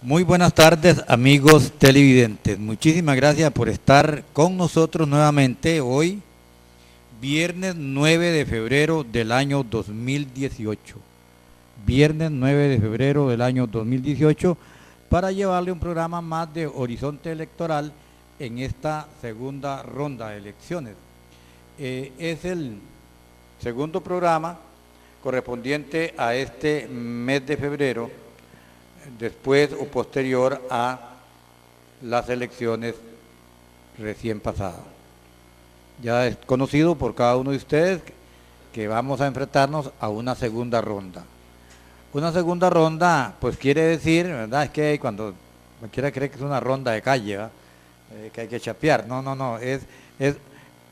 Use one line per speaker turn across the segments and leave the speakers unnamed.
Muy buenas tardes, amigos televidentes. Muchísimas gracias por estar con nosotros nuevamente hoy, viernes 9 de febrero del año 2018. Viernes 9 de febrero del año 2018, para llevarle un programa más de Horizonte Electoral en esta segunda ronda de elecciones. Es el segundo programa correspondiente a este mes de febrero, después o posterior a las elecciones recién pasadas. Ya es conocido por cada uno de ustedes que vamos a enfrentarnos a una segunda ronda. Una segunda ronda, pues quiere decir, ¿verdad? Es que cuando cualquiera cree que es una ronda de calle, que hay que chapear. No, es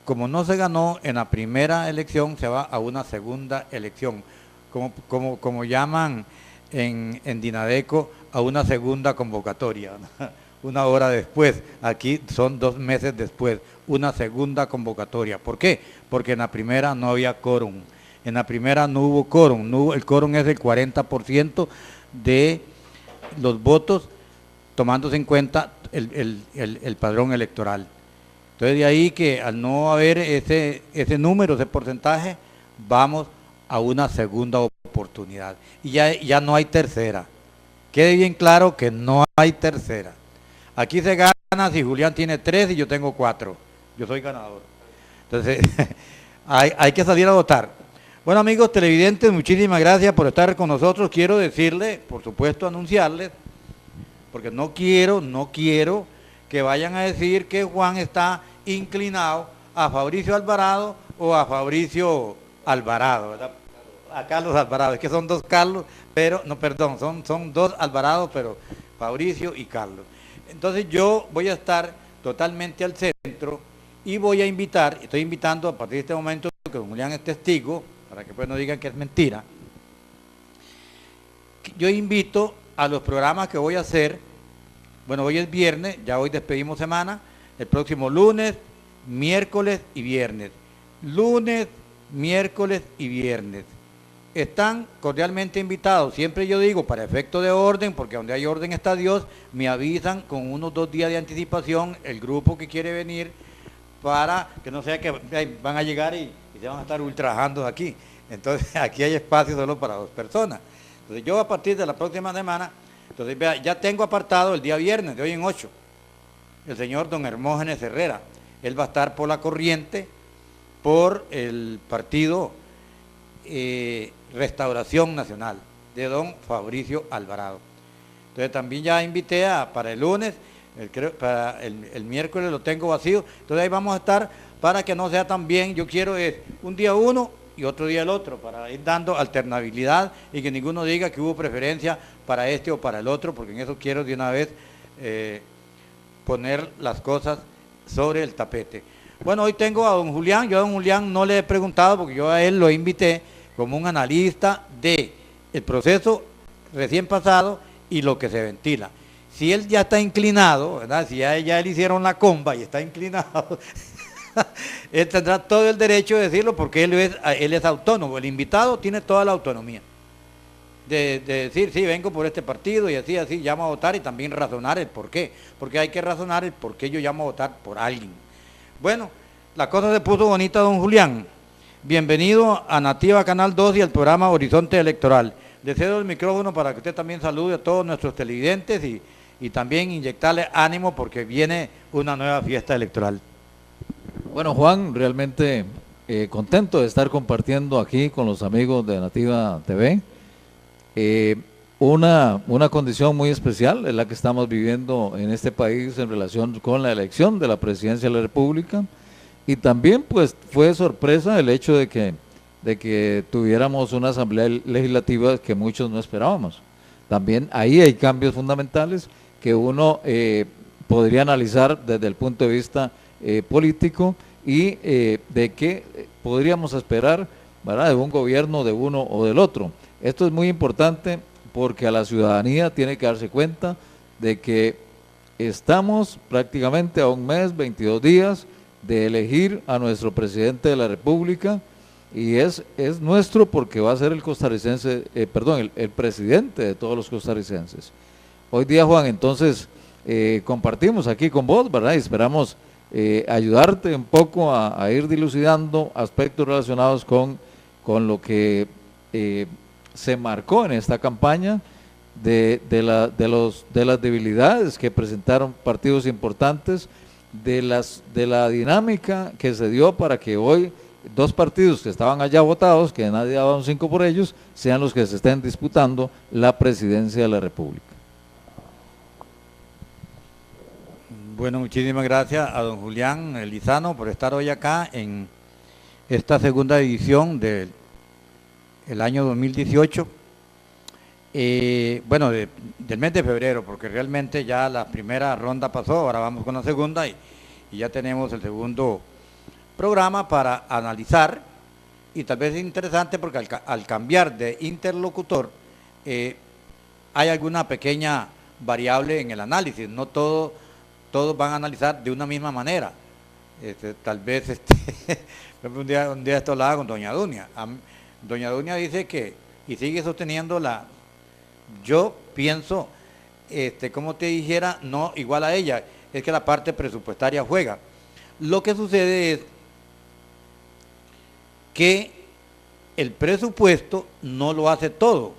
como no se ganó en la primera elección, se va a una segunda elección, como llaman en Dinadeco, a una segunda convocatoria, una hora después. Aquí son 2 meses después, una segunda convocatoria. ¿Por qué? Porque en la primera no había quórum. En la primera no hubo quórum. El quórum es el 40% de los votos, tomándose en cuenta el padrón electoral. Entonces, de ahí que al no haber ese número, ese porcentaje, vamos a una segunda oportunidad. Y ya no hay tercera. Quede bien claro que no hay tercera. Aquí se gana si Julián tiene 3 y yo tengo 4. Yo soy ganador. Entonces, hay que salir a votar. Bueno, amigos televidentes, muchísimas gracias por estar con nosotros. Quiero decirles, por supuesto, anunciarles, porque no quiero que vayan a decir que Juan está inclinado a Fabricio Alvarado o a Fabricio Alvarado, ¿verdad? A Carlos Alvarado, es que son 2 Carlos, pero, no, perdón, son 2 Alvarados, pero Fabricio y Carlos. Entonces yo voy a estar totalmente al centro y estoy invitando a partir de este momento, que don Julián es testigo, para que pues no digan que es mentira. Yo invito a los programas que voy a hacer. Bueno, hoy es viernes, ya hoy despedimos semana, el próximo lunes, miércoles y viernes. Lunes, miércoles y viernes. Están cordialmente invitados. Siempre yo digo, para efecto de orden, porque donde hay orden está Dios, me avisan con unos 2 días de anticipación el grupo que quiere venir, para que no sea que van a llegar y se van a estar ultrajando aquí. Entonces, aquí hay espacio solo para 2 personas. Entonces, yo a partir de la próxima semana, entonces vea, ya tengo apartado el día viernes, de hoy en 8, el señor don Hermógenes Herrera. Él va a estar por la corriente, por el partido Restauración Nacional, de don Fabricio Alvarado. Entonces también ya invité para el lunes, para el miércoles lo tengo vacío. Entonces ahí vamos a estar, para que no sea tan bien. Yo quiero un día uno y otro día el otro, para ir dando alternabilidad y que ninguno diga que hubo preferencia para este o para el otro, porque en eso quiero de una vez poner las cosas sobre el tapete. Bueno, hoy tengo a don Julián. Yo a don Julián no le he preguntado, porque yo a él lo invité como un analista del proceso recién pasado y lo que se ventila. Si él ya está inclinado, ¿verdad? Si ya le hicieron la comba y está inclinado, él tendrá todo el derecho de decirlo, porque él es autónomo. El invitado tiene toda la autonomía de decir, sí, vengo por este partido y así, llamo a votar, y también razonar el por qué. Porque hay que razonar el por qué yo llamo a votar por alguien. Bueno, la cosa se puso bonita, don Julián. Bienvenido a Nativa Canal 2 y al programa Horizonte Electoral. Le cedo el micrófono para que usted también salude a todos nuestros televidentes y también inyectarle ánimo, porque viene una nueva fiesta electoral.
Bueno, Juan, realmente contento de estar compartiendo aquí con los amigos de Nativa TV. Una condición muy especial es la que estamos viviendo en este país en relación con la elección de la presidencia de la República, y también pues fue sorpresa el hecho de que tuviéramos una asamblea legislativa que muchos no esperábamos. También ahí hay cambios fundamentales que uno podría analizar desde el punto de vista político, y de qué podríamos esperar, ¿verdad?, de un gobierno, de uno o del otro. Esto es muy importante, porque a la ciudadanía tiene que darse cuenta de que estamos prácticamente a 1 mes, 22 días de elegir a nuestro presidente de la República, y es nuestro, porque va a ser el costarricense, el presidente de todos los costarricenses. Hoy día, Juan, entonces compartimos aquí con vos, ¿verdad? Y esperamos ayudarte un poco a ir dilucidando aspectos relacionados con lo que se marcó en esta campaña de las debilidades que presentaron partidos importantes, de la dinámica que se dio para que hoy dos partidos que estaban allá votados, que nadie daba un 5 por ellos, sean los que se estén disputando la presidencia de la República.
Bueno, muchísimas gracias a don Julián Lizano por estar hoy acá en esta segunda edición del año 2018. Bueno, del mes de febrero, porque realmente ya la primera ronda pasó, ahora vamos con la segunda y ya tenemos el segundo programa para analizar, y tal vez es interesante porque al cambiar de interlocutor hay alguna pequeña variable en el análisis, no todos van a analizar de una misma manera. Tal vez un día esto hablaba con doña Dunia. Doña Dunia dice que, y sigue sosteniendo yo pienso, como te dijera, no igual a ella, es que la parte presupuestaria juega. Lo que sucede es que el presupuesto no lo hace todo,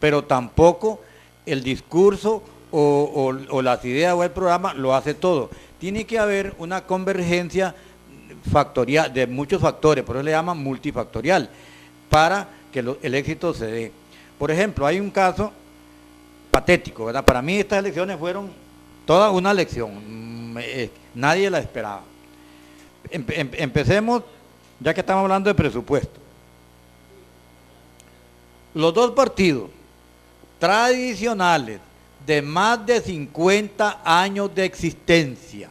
pero tampoco el discurso o las ideas o el programa lo hace todo. Tiene que haber una convergencia factorial de muchos factores, por eso le llaman multifactorial, para que el éxito se dé. Por ejemplo, hay un caso patético, ¿verdad? Para mí estas elecciones fueron toda una lección, nadie la esperaba. Empecemos, ya que estamos hablando de presupuesto. Los dos partidos tradicionales de más de 50 años de existencia,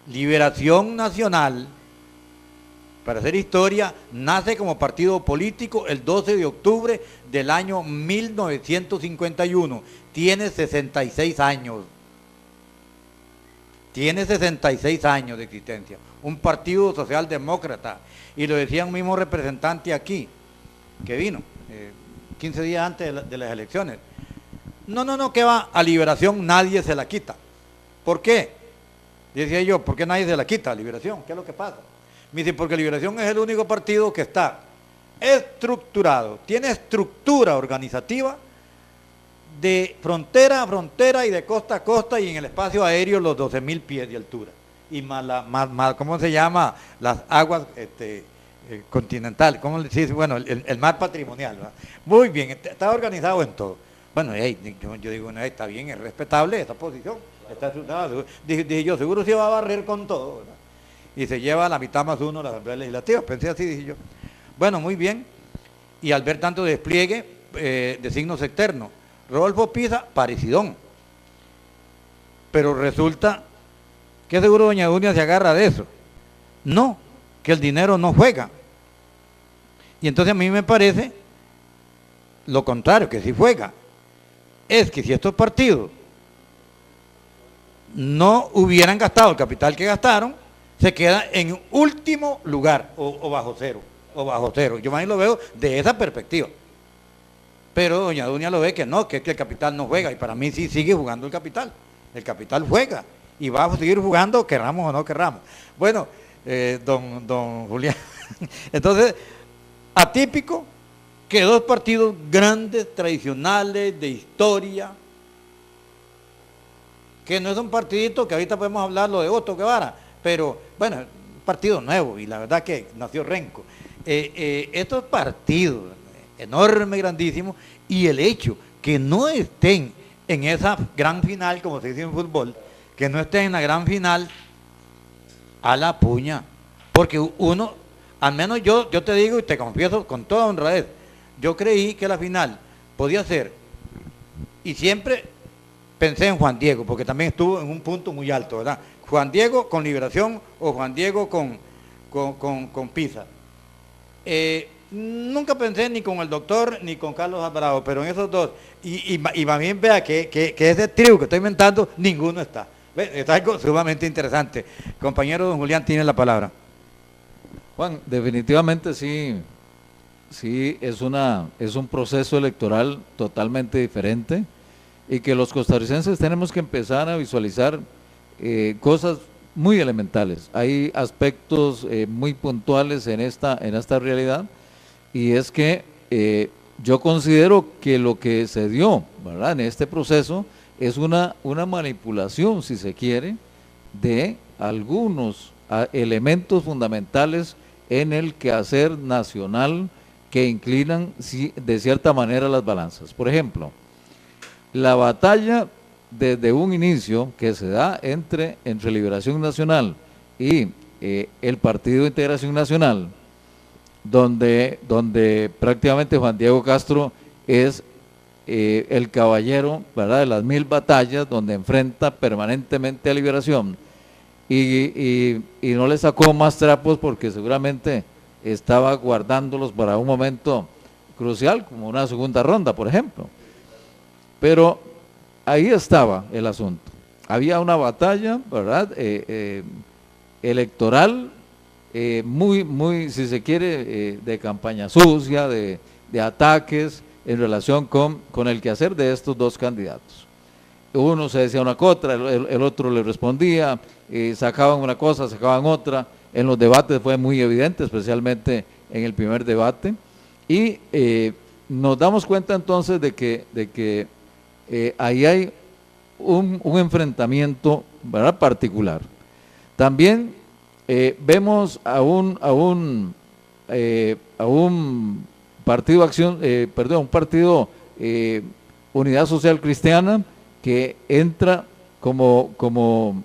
Liberación Nacional, para hacer historia, nace como partido político el 12 de octubre del año 1951. Tiene 66 años. Tiene 66 años de existencia. Un partido socialdemócrata. Y lo decía un mismo representante aquí, que vino 15 días antes de las elecciones. No, que va a Liberación, nadie se la quita. ¿Por qué? Decía yo, ¿por qué nadie se la quita a Liberación? ¿Qué es lo que pasa? Me dice, porque Liberación es el único partido que está estructurado, tiene estructura organizativa de frontera a frontera y de costa a costa, y en el espacio aéreo los 12.000 pies de altura. Y más ¿cómo se llama? Las aguas continentales, ¿cómo le dice? Bueno, el mar patrimonial, ¿verdad? Muy bien, está organizado en todo. Bueno, yo digo, está bien, es respetable esa posición, está estructurado. Dije yo, seguro se va a barrer con todo, ¿verdad? Y se lleva a la mitad más uno la Asamblea Legislativa, pensé así, dije yo. Bueno, muy bien, y al ver tanto despliegue de signos externos, Rodolfo Pisa, parecidón, pero resulta que seguro doña Dunia se agarra de eso. No, que el dinero no juega. Y entonces a mí me parece lo contrario, que sí juega. Es que si estos partidos no hubieran gastado el capital que gastaron, se queda en último lugar o bajo cero. Yo más bien lo veo de esa perspectiva. Pero doña Dunia lo ve que no, que es que el capital no juega, y para mí sí sigue jugando el capital. El capital juega y va a seguir jugando, querramos o no querramos. Bueno, don Julián, entonces, atípico que dos partidos grandes, tradicionales, de historia, que no es un partidito que ahorita podemos hablarlo de Otto Guevara, pero bueno, un partido nuevo, y la verdad que nació renco. Estos partidos enormes, grandísimos, y el hecho que no estén en esa gran final, como se dice en fútbol, que no estén en la gran final, a la puña, porque uno, al menos yo te digo y te confieso con toda honradez, yo creí que la final podía ser, y siempre pensé en Juan Diego, porque también estuvo en un punto muy alto, ¿verdad? Juan Diego con Liberación o Juan Diego con Pisa. Nunca pensé ni con el doctor ni con Carlos Alvarado, pero en esos dos, y más bien vea que ese trío que estoy inventando, ninguno está. Es algo sumamente interesante. Compañero don Julián, tiene la palabra.
Juan, definitivamente sí es un proceso electoral totalmente diferente. y que los costarricenses tenemos que empezar a visualizar cosas muy elementales. Hay aspectos muy puntuales en esta realidad, y es que yo considero que lo que se dio, ¿verdad?, en este proceso es una manipulación, si se quiere, de algunos elementos fundamentales en el quehacer nacional que inclinan de cierta manera las balanzas. Por ejemplo, la batalla desde un inicio que se da entre Liberación Nacional y el Partido de Integración Nacional, donde prácticamente Juan Diego Castro es el caballero, ¿verdad?, de las 1000 batallas, donde enfrenta permanentemente a Liberación, y no le sacó más trapos porque seguramente estaba guardándolos para un momento crucial, como una segunda ronda, por ejemplo. Pero ahí estaba el asunto. Había una batalla, ¿verdad?, electoral, muy, si se quiere, de campaña sucia, de ataques en relación con el quehacer de estos dos candidatos. Uno se decía una cosa, el otro le respondía, sacaban una cosa, sacaban otra. En los debates fue muy evidente, especialmente en el primer debate, y nos damos cuenta entonces de que ahí hay un enfrentamiento, ¿verdad?, particular. También vemos a un partido un partido Unidad Social Cristiana, que entra como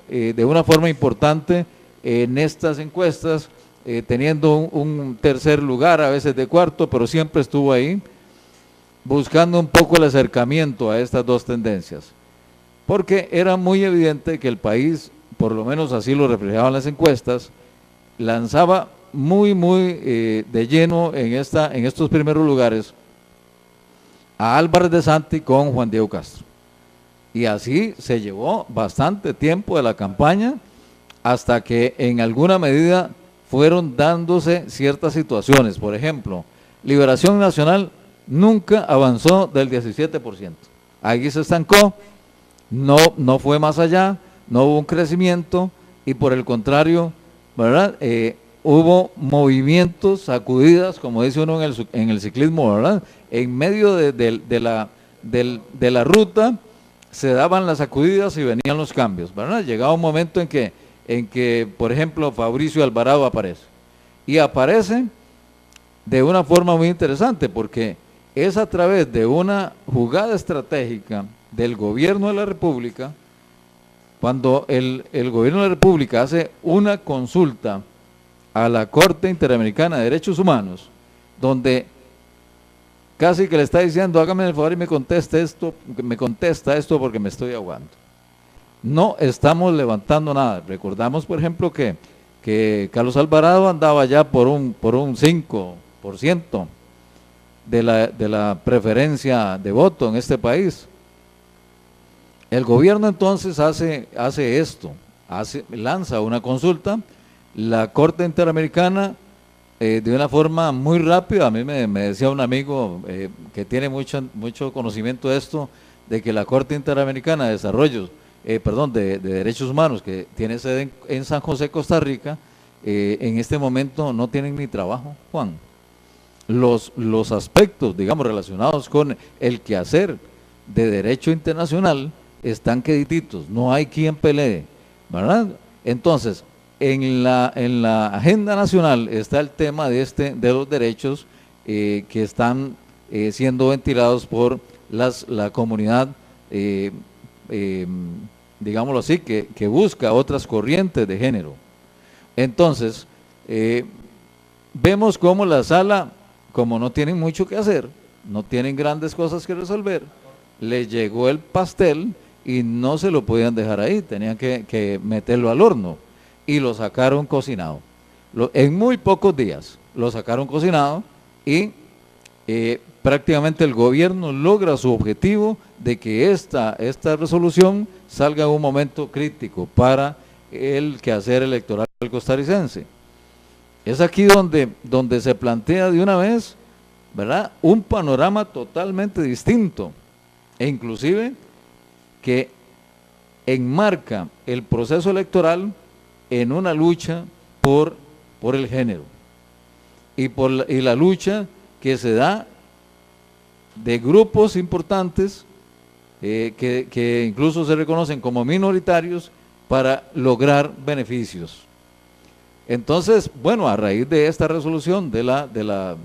de una forma importante en estas encuestas, teniendo un tercer lugar, a veces de cuarto, pero siempre estuvo ahí, buscando un poco el acercamiento a estas dos tendencias, porque era muy evidente que el país, por lo menos así lo reflejaban las encuestas, lanzaba muy de lleno en estos primeros lugares a Álvarez de Santi con Juan Diego Castro. Y así se llevó bastante tiempo de la campaña, hasta que en alguna medida fueron dándose ciertas situaciones. Por ejemplo, Liberación Nacional nunca avanzó del 17%. Ahí se estancó, no fue más allá, no hubo un crecimiento, y por el contrario, ¿verdad?, hubo movimientos, sacudidas, como dice uno en el ciclismo, ¿verdad?, en medio de la ruta se daban las sacudidas y venían los cambios, ¿verdad? Llegaba un momento en que, por ejemplo, Fabricio Alvarado aparece, y aparece de una forma muy interesante, porque es a través de una jugada estratégica del gobierno de la República, cuando el gobierno de la República hace una consulta a la Corte Interamericana de Derechos Humanos, donde casi que le está diciendo: hágame el favor y me contesta esto porque me estoy ahogando. No estamos levantando nada. Recordamos, por ejemplo, que Carlos Alvarado andaba ya por un 5% de la preferencia de voto en este país. El gobierno entonces hace esto, lanza una consulta, la Corte Interamericana, de una forma muy rápida. A mí me decía un amigo que tiene mucho conocimiento de esto, de que la Corte Interamericana de Derechos Humanos, que tiene sede en San José, Costa Rica, en este momento no tienen ni trabajo, Juan. Los aspectos, digamos, relacionados con el quehacer de derecho internacional están quedititos, no hay quien pelee, ¿verdad? Entonces, en la agenda nacional está el tema de los derechos que están siendo ventilados por la comunidad, digámoslo así, que busca otras corrientes de género. Entonces, vemos cómo la sala, como no tienen mucho que hacer, no tienen grandes cosas que resolver, les llegó el pastel y no se lo podían dejar ahí, tenían que meterlo al horno, y lo sacaron cocinado. En muy pocos días lo sacaron cocinado, y prácticamente el gobierno logra su objetivo de que esta resolución salga en un momento crítico para el quehacer electoral costarricense. Es aquí donde se plantea de una vez, ¿verdad?, un panorama totalmente distinto. e inclusive que enmarca el proceso electoral en una lucha por el género y la lucha que se da de grupos importantes que incluso se reconocen como minoritarios para lograr beneficios. Entonces, bueno, a raíz de esta resolución de la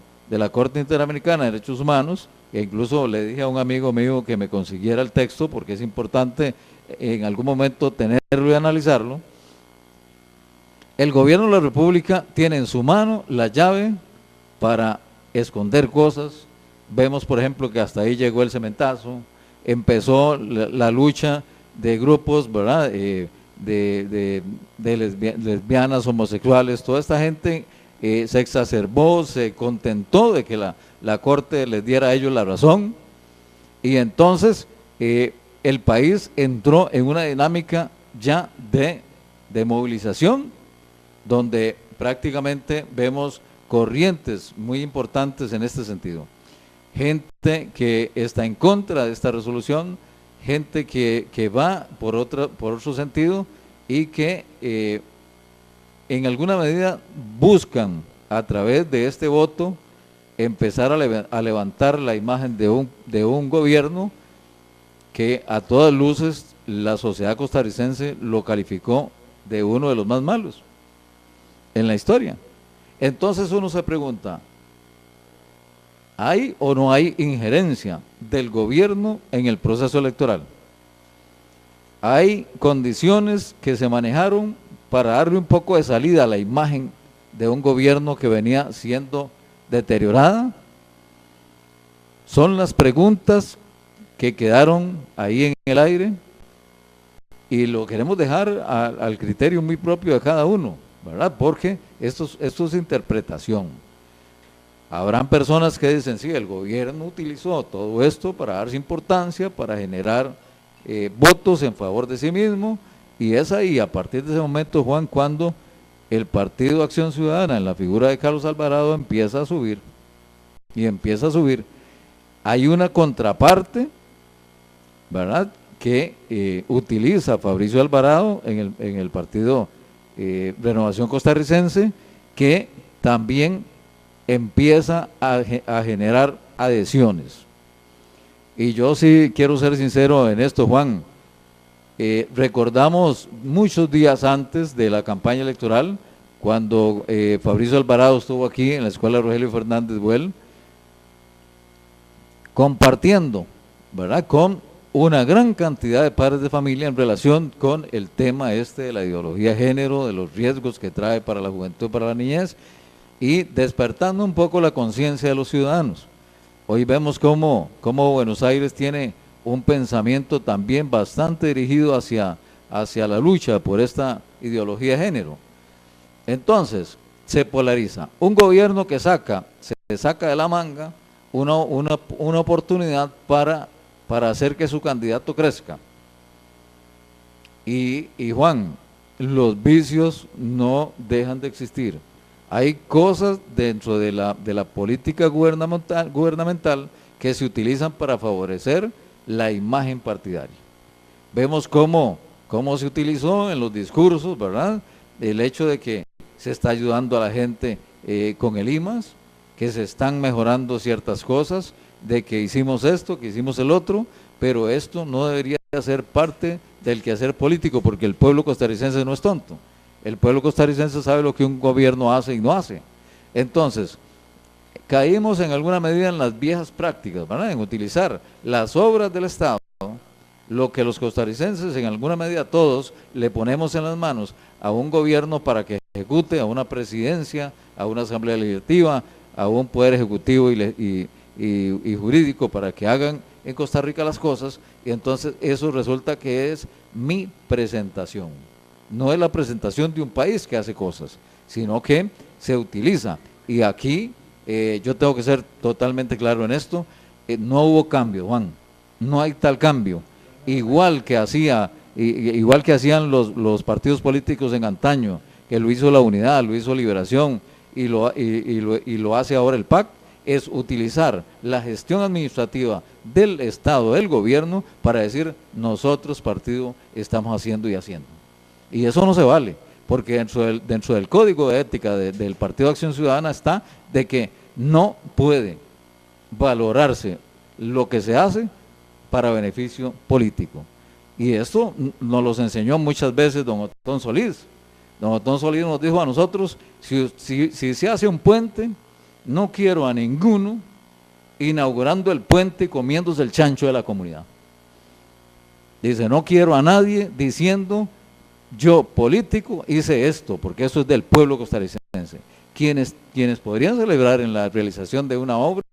Corte Interamericana de Derechos Humanos, e incluso le dije a un amigo mío que me consiguiera el texto porque es importante en algún momento tenerlo y analizarlo, el gobierno de la República tiene en su mano la llave para esconder cosas. Vemos, por ejemplo, que hasta ahí llegó el cementazo, empezó la lucha de grupos, ¿verdad?, de lesbianas, homosexuales, toda esta gente se exacerbó, se contentó de que la Corte les diera a ellos la razón, y entonces el país entró en una dinámica ya de movilización, donde prácticamente vemos corrientes muy importantes en este sentido. Gente que está en contra de esta resolución, gente que va por otro sentido y que en alguna medida buscan a través de este voto empezar a levantar la imagen de un gobierno que a todas luces la sociedad costarricense lo calificó de uno de los más malos en la historia. Entonces uno se pregunta, ¿hay o no hay injerencia del gobierno en el proceso electoral? ¿Hay condiciones que se manejaron para darle un poco de salida a la imagen de un gobierno que venía siendo deteriorada? Son las preguntas que quedaron ahí en el aire y lo queremos dejar al criterio muy propio de cada uno, ¿verdad? Porque esto es interpretación. Habrán personas que dicen, sí, el gobierno utilizó todo esto para darse importancia, para generar votos en favor de sí mismo, y es ahí, a partir de ese momento, Juan, cuando el Partido Acción Ciudadana, en la figura de Carlos Alvarado, empieza a subir, y empieza a subir. Hay una contraparte, ¿verdad?, que utiliza Fabricio Alvarado en el Partido Renovación Costarricense, que también empieza a generar adhesiones. Y yo sí quiero ser sincero en esto, Juan. Recordamos muchos días antes de la campaña electoral, cuando Fabricio Alvarado estuvo aquí en la Escuela Rogelio Fernández Buell, compartiendo, ¿verdad?, con una gran cantidad de padres de familia en relación con el tema de la ideología de género, de los riesgos que trae para la juventud, para la niñez, y despertando un poco la conciencia de los ciudadanos. Hoy vemos cómo Buenos Aires tiene un pensamiento también bastante dirigido hacia la lucha por esta ideología de género. Entonces, se polariza. Un gobierno que se saca de la manga una oportunidad para hacer que su candidato crezca. Y Juan, los vicios no dejan de existir. Hay cosas dentro de la política gubernamental que se utilizan para favorecer la imagen partidaria. Vemos cómo se utilizó en los discursos, ¿verdad?, el hecho de que se está ayudando a la gente con el IMAS, que se están mejorando ciertas cosas, de que hicimos esto, que hicimos el otro, pero esto no debería ser parte del quehacer político, porque el pueblo costarricense no es tonto. El pueblo costarricense sabe lo que un gobierno hace y no hace. Entonces, caímos en alguna medida en las viejas prácticas, ¿verdad?, en utilizar las obras del Estado, lo que los costarricenses, en alguna medida todos, le ponemos en las manos a un gobierno para que ejecute, a una presidencia, a una asamblea legislativa, a un poder ejecutivo y jurídico para que hagan en Costa Rica las cosas, y entonces eso resulta que es mi presentación. No es la presentación de un país que hace cosas, sino que se utiliza. Y aquí yo tengo que ser totalmente claro en esto, no hubo cambio, Juan, no hay tal cambio. Igual que hacían los partidos políticos en antaño, que lo hizo la Unidad, lo hizo Liberación y lo hace ahora el PAC, es utilizar la gestión administrativa del Estado, del gobierno, para decir, nosotros partido estamos haciendo y haciendo. Y eso no se vale, porque dentro del código de ética del Partido de Acción Ciudadana está de que no puede valorarse lo que se hace para beneficio político. Y esto nos lo enseñó muchas veces don Otón Solís. Don Otón Solís nos dijo a nosotros, si se hace un puente, no quiero a ninguno inaugurando el puente y comiéndose el chancho de la comunidad. Dice, no quiero a nadie diciendo, yo político hice esto, porque eso es del pueblo costarricense. Quienes podrían celebrar en la realización de una obra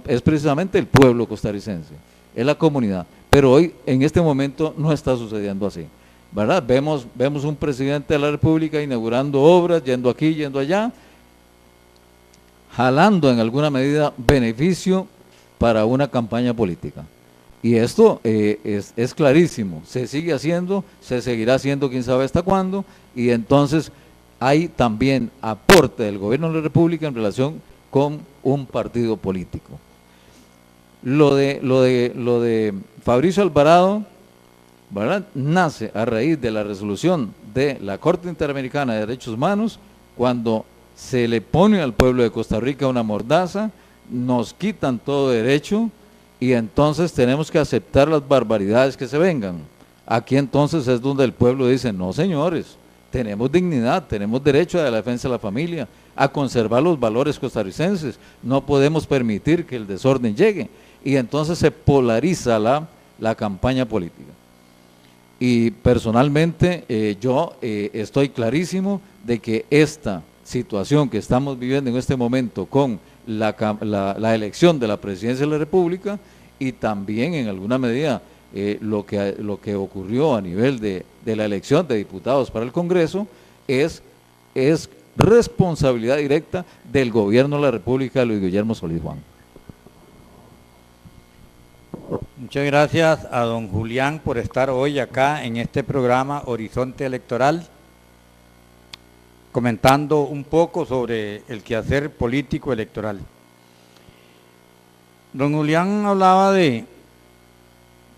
es precisamente el pueblo costarricense, es la comunidad. Pero hoy, en este momento, no está sucediendo así, ¿verdad? Vemos un presidente de la República inaugurando obras, yendo aquí, yendo allá, jalando en alguna medida beneficio para una campaña política. Y esto es clarísimo, se sigue haciendo, se seguirá haciendo quién sabe hasta cuándo, y entonces hay también aporte del gobierno de la República en relación con un partido político. Lo de Fabricio Alvarado, ¿verdad?, nace a raíz de la resolución de la Corte Interamericana de Derechos Humanos, cuando se le pone al pueblo de Costa Rica una mordaza, nos quitan todo derecho, y entonces tenemos que aceptar las barbaridades que se vengan. Aquí entonces es donde el pueblo dice, no señores, tenemos dignidad, tenemos derecho a la defensa de la familia, a conservar los valores costarricenses, no podemos permitir que el desorden llegue, y entonces se polariza la campaña política. Y personalmente yo estoy clarísimo de que esta situación que estamos viviendo en este momento con la elección de la presidencia de la República, y también en alguna medida lo que ocurrió a nivel de la elección de diputados para el Congreso, es responsabilidad directa del gobierno de la República de Luis Guillermo Solís Juan.
Muchas gracias a don Julián por estar hoy acá en este programa Horizonte Electoral, comentando un poco sobre el quehacer político electoral. Don Julián hablaba de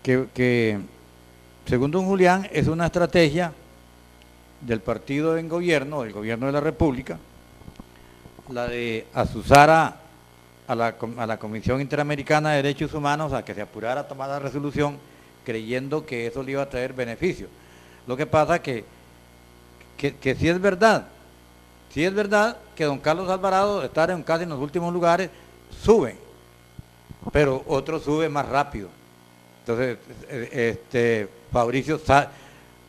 que según don Julián es una estrategia del partido en gobierno, del gobierno de la República, la de azuzar a la Comisión Interamericana de Derechos Humanos a que se apurara a tomar la resolución, creyendo que eso le iba a traer beneficio. Lo que pasa que sí es verdad que don Carlos Alvarado, estar casi en los últimos lugares, sube, pero otro sube más rápido. Entonces, Fabricio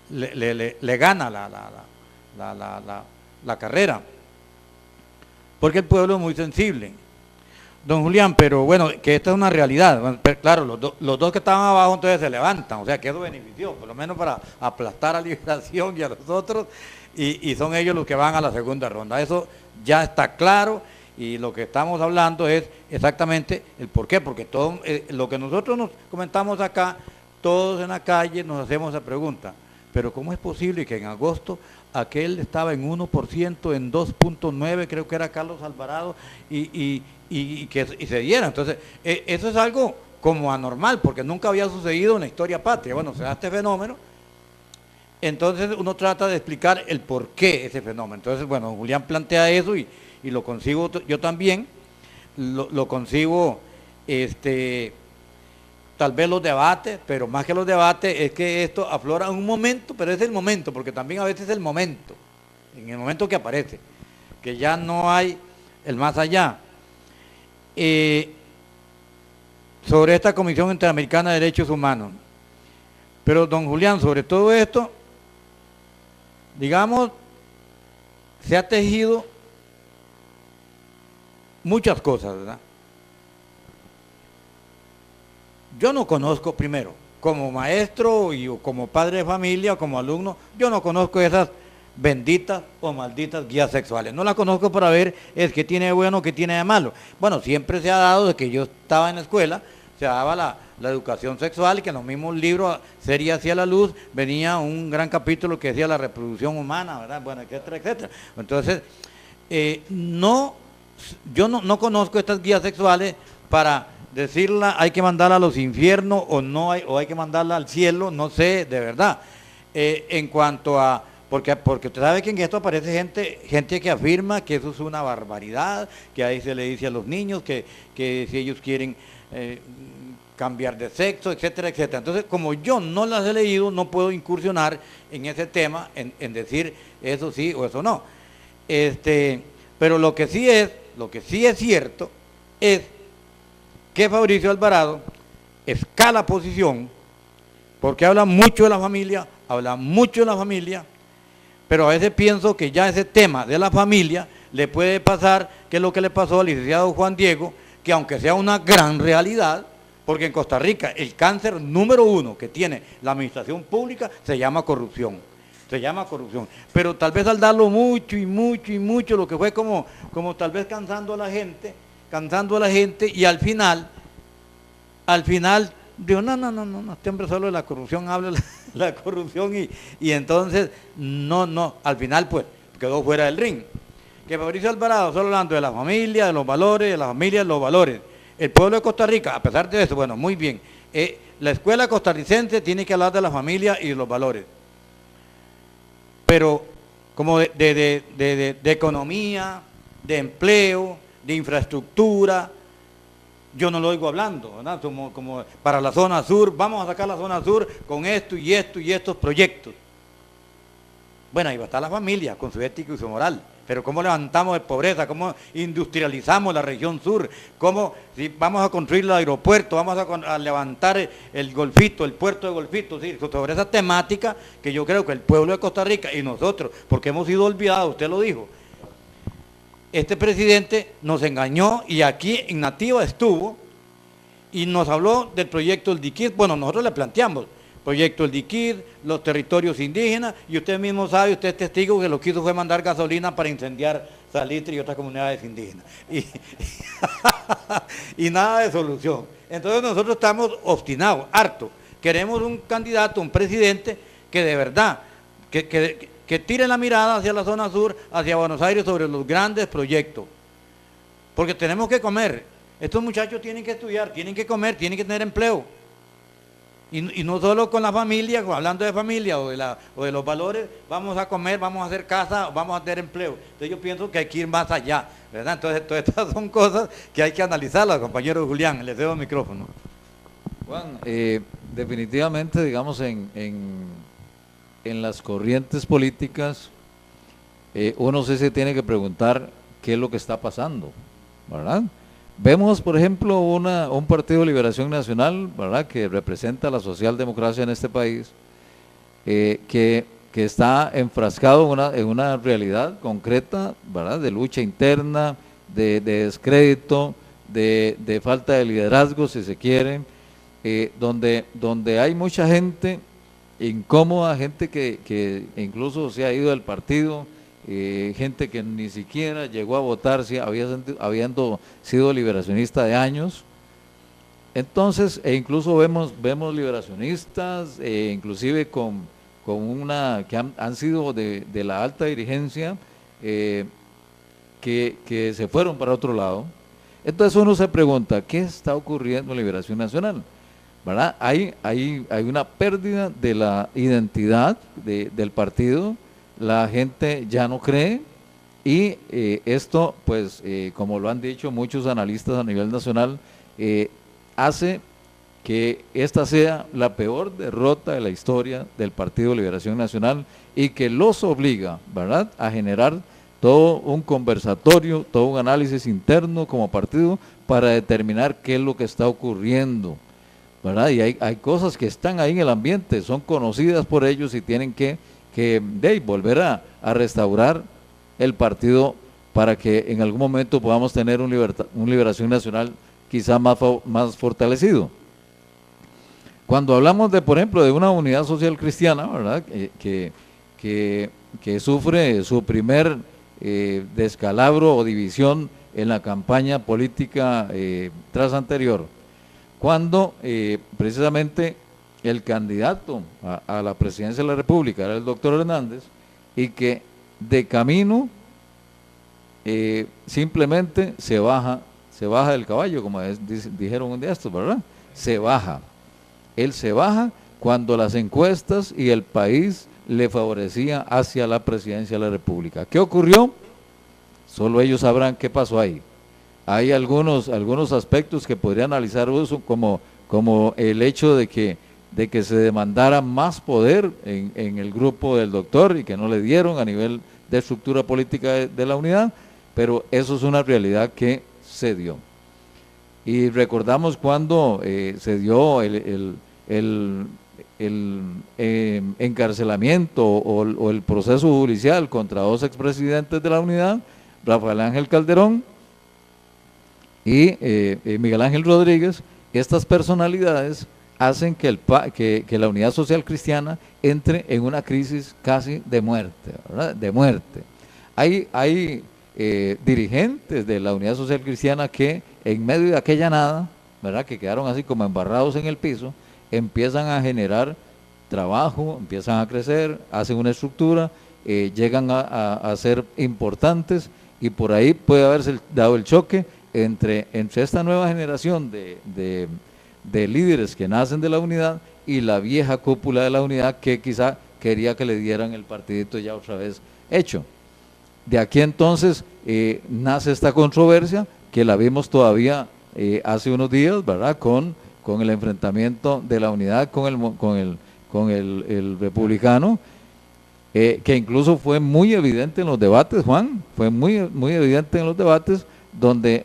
le gana la carrera, porque el pueblo es muy sensible. Don Julián, pero bueno, que esta es una realidad. Bueno, claro, los dos que estaban abajo entonces se levantan, o sea que eso benefició, por lo menos para aplastar a Liberación y a los otros, y son ellos los que van a la segunda ronda. Eso ya está claro, y lo que estamos hablando es exactamente el por qué, porque todo lo que nosotros nos comentamos acá, todos en la calle nos hacemos esa pregunta, pero ¿cómo es posible que en agosto aquel estaba en 1%, en 2.9, creo que era Carlos Alvarado, y se diera? Entonces, eso es algo como anormal, porque nunca había sucedido en la historia patria. Bueno, se da este fenómeno, entonces uno trata de explicar el por qué ese fenómeno. Entonces, bueno, Julián plantea eso y lo concibo yo también, lo concibo, tal vez los debates, pero más que los debates es que esto aflora en un momento, pero es el momento, porque también a veces es el momento, en el momento que aparece, que ya no hay el más allá. Sobre esta Comisión Interamericana de Derechos Humanos. Pero don Julián, sobre todo esto, digamos, se ha tejido muchas cosas, ¿verdad? Yo no conozco, primero, como maestro y como padre de familia o como alumno, yo no conozco esas benditas o malditas guías sexuales. No la conozco para ver qué tiene de bueno, qué tiene de malo. Bueno, siempre se ha dado de que yo estaba en la escuela, se daba la educación sexual, que en los mismos libros, Serie hacia la luz, venía un gran capítulo que decía la reproducción humana, ¿verdad? Bueno, etcétera, etcétera. Entonces, no yo no conozco estas guías sexuales para decirla hay que mandarla a los infiernos o no hay, o hay que mandarla al cielo, no sé, de verdad. En cuanto a, porque usted sabe que en esto aparece gente que afirma que eso es una barbaridad, que ahí se le dice a los niños que si ellos quieren cambiar de sexo, etcétera, etcétera. Entonces, como yo no las he leído, no puedo incursionar en ese tema, en decir eso sí o eso no. Pero lo que sí es cierto es que Fabricio Alvarado escala posición, porque habla mucho de la familia, pero a veces pienso que ya ese tema de la familia le puede pasar, que es lo que le pasó al licenciado Juan Diego, que aunque sea una gran realidad, porque en Costa Rica el cáncer número 1 que tiene la administración pública se llama corrupción. Pero tal vez al darlo mucho, lo que fue como tal vez cansando a la gente, y al final digo, no, este hombre solo de la corrupción habla de la corrupción y entonces al final pues quedó fuera del ring. Que Fabricio Alvarado solo hablando de la familia, de los valores, de la familia, de los valores. El pueblo de Costa Rica, a pesar de eso, bueno, muy bien, la escuela costarricense tiene que hablar de la familia y de los valores. Pero como de economía, de empleo, de infraestructura, yo no lo oigo hablando, ¿verdad? Como para la zona sur, vamos a sacar la zona sur con esto y estos proyectos. Bueno, ahí va a estar la familia con su ética y su moral, pero ¿cómo levantamos de pobreza? ¿Cómo industrializamos la región sur? ¿Cómo si vamos a construir el aeropuerto? ¿Vamos a levantar el Golfito, el puerto de Golfito? ¿Sí? Sobre esa temática que yo creo que el pueblo de Costa Rica y nosotros, porque hemos sido olvidados, usted lo dijo, este presidente nos engañó y aquí en Nativa estuvo y nos habló del proyecto El Diquid. Bueno, nosotros le planteamos proyecto El Diquid, los territorios indígenas, y usted mismo sabe, usted es testigo que lo que hizo fue mandar gasolina para incendiar Salitre y otras comunidades indígenas. Y nada de solución. Entonces nosotros estamos obstinados, hartos. Queremos un candidato, un presidente que de verdad, que tire la mirada hacia la zona sur, hacia Buenos Aires, sobre los grandes proyectos. Porque tenemos que comer. Estos muchachos tienen que estudiar, tienen que comer, tienen que tener empleo. Y no solo con la familia, hablando de familia o de los valores, vamos a comer, vamos a hacer casa, vamos a tener empleo. Entonces yo pienso que hay que ir más allá, ¿verdad? Entonces todas estas son cosas que hay que analizarlas, compañero Julián. Les cedo el micrófono.
Juan, definitivamente, digamos, en las corrientes políticas, uno se tiene que preguntar qué es lo que está pasando, ¿verdad? Vemos, por ejemplo, un Partido de Liberación Nacional, ¿verdad?, que representa la socialdemocracia en este país, que está enfrascado en una realidad concreta, ¿verdad?, de lucha interna, de descrédito, de falta de liderazgo, si se quiere, donde hay mucha gente incómoda, gente que incluso se ha ido del partido, gente que ni siquiera llegó a votar, habiendo sido liberacionista de años. Entonces, incluso vemos liberacionistas, inclusive con que han sido de la alta dirigencia, que se fueron para otro lado. Entonces uno se pregunta, ¿qué está ocurriendo en Liberación Nacional? ¿Verdad? Hay una pérdida de la identidad del partido. La gente ya no cree y esto, pues, como lo han dicho muchos analistas a nivel nacional, hace que esta sea la peor derrota de la historia del Partido de Liberación Nacional y que los obliga, ¿verdad?, a generar todo un conversatorio, todo un análisis interno como partido para determinar qué es lo que está ocurriendo, ¿verdad? Y hay cosas que están ahí en el ambiente, son conocidas por ellos y tienen que volver a restaurar el partido para que en algún momento podamos tener un Liberación Nacional quizá más fortalecido. Cuando hablamos por ejemplo, de una unidad social cristiana, ¿verdad?, que sufre su primer descalabro o división en la campaña política tras anterior, cuando precisamente el candidato a la presidencia de la República era el doctor Hernández, y que de camino simplemente se baja del caballo, como dijeron un día estos, ¿verdad? Se baja. Él se baja cuando las encuestas y el país le favorecía hacia la presidencia de la República. ¿Qué ocurrió? Solo ellos sabrán qué pasó ahí. Hay algunos aspectos que podría analizar uso, como el hecho de que se demandara más poder en el grupo del doctor y que no le dieron a nivel de estructura política de la unidad, pero eso es una realidad que se dio. Y recordamos cuando se dio el encarcelamiento o el proceso judicial contra dos expresidentes de la unidad, Rafael Ángel Calderón y Miguel Ángel Rodríguez. Estas personalidades hacen que la Unidad Social Cristiana entre en una crisis casi de muerte, ¿verdad? De muerte. Hay dirigentes de la Unidad Social Cristiana que en medio de aquella nada, ¿verdad?, que quedaron así como embarrados en el piso, empiezan a generar trabajo, empiezan a crecer, hacen una estructura, llegan a ser importantes, y por ahí puede haberse dado el choque entre esta nueva generación de líderes que nacen de la unidad y la vieja cúpula de la unidad, que quizá quería que le dieran el partidito ya otra vez hecho. De aquí entonces nace esta controversia que la vimos todavía hace unos días, ¿verdad?, con el enfrentamiento de la unidad con el republicano, que incluso fue muy evidente en los debates, Juan, fue muy evidente en los debates donde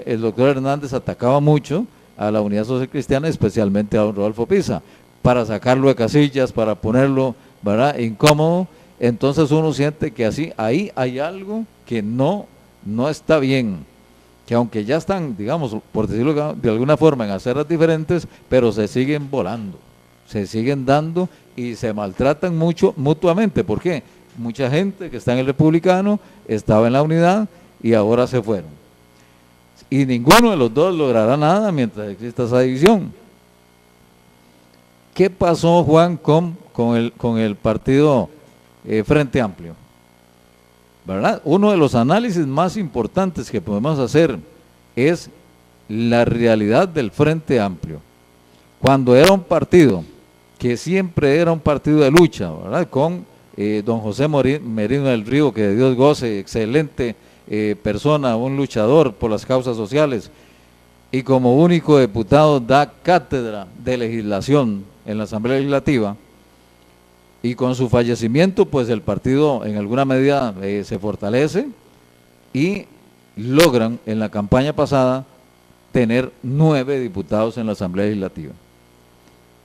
el doctor Hernández atacaba mucho a la Unidad Social Cristiana, especialmente a don Rodolfo Pisa, para sacarlo de casillas, para ponerlo, ¿verdad?, incómodo. Entonces uno siente que ahí hay algo que no está bien, que aunque ya están, digamos, por decirlo de alguna forma, en aceras diferentes, pero se siguen volando, se siguen dando y se maltratan mucho mutuamente. ¿Por qué? Mucha gente que está en el republicano estaba en la unidad y ahora se fueron. Y ninguno de los dos logrará nada mientras exista esa división. ¿Qué pasó, Juan, con el partido Frente Amplio? ¿Verdad? Uno de los análisis más importantes que podemos hacer es la realidad del Frente Amplio. Cuando era un partido que siempre era un partido de lucha, ¿verdad?, con don José Merino del Río, que de Dios goce, excelente persona, un luchador por las causas sociales, y como único diputado da cátedra de legislación en la Asamblea Legislativa, y con su fallecimiento pues el partido en alguna medida se fortalece y logran en la campaña pasada tener 9 diputados en la Asamblea Legislativa.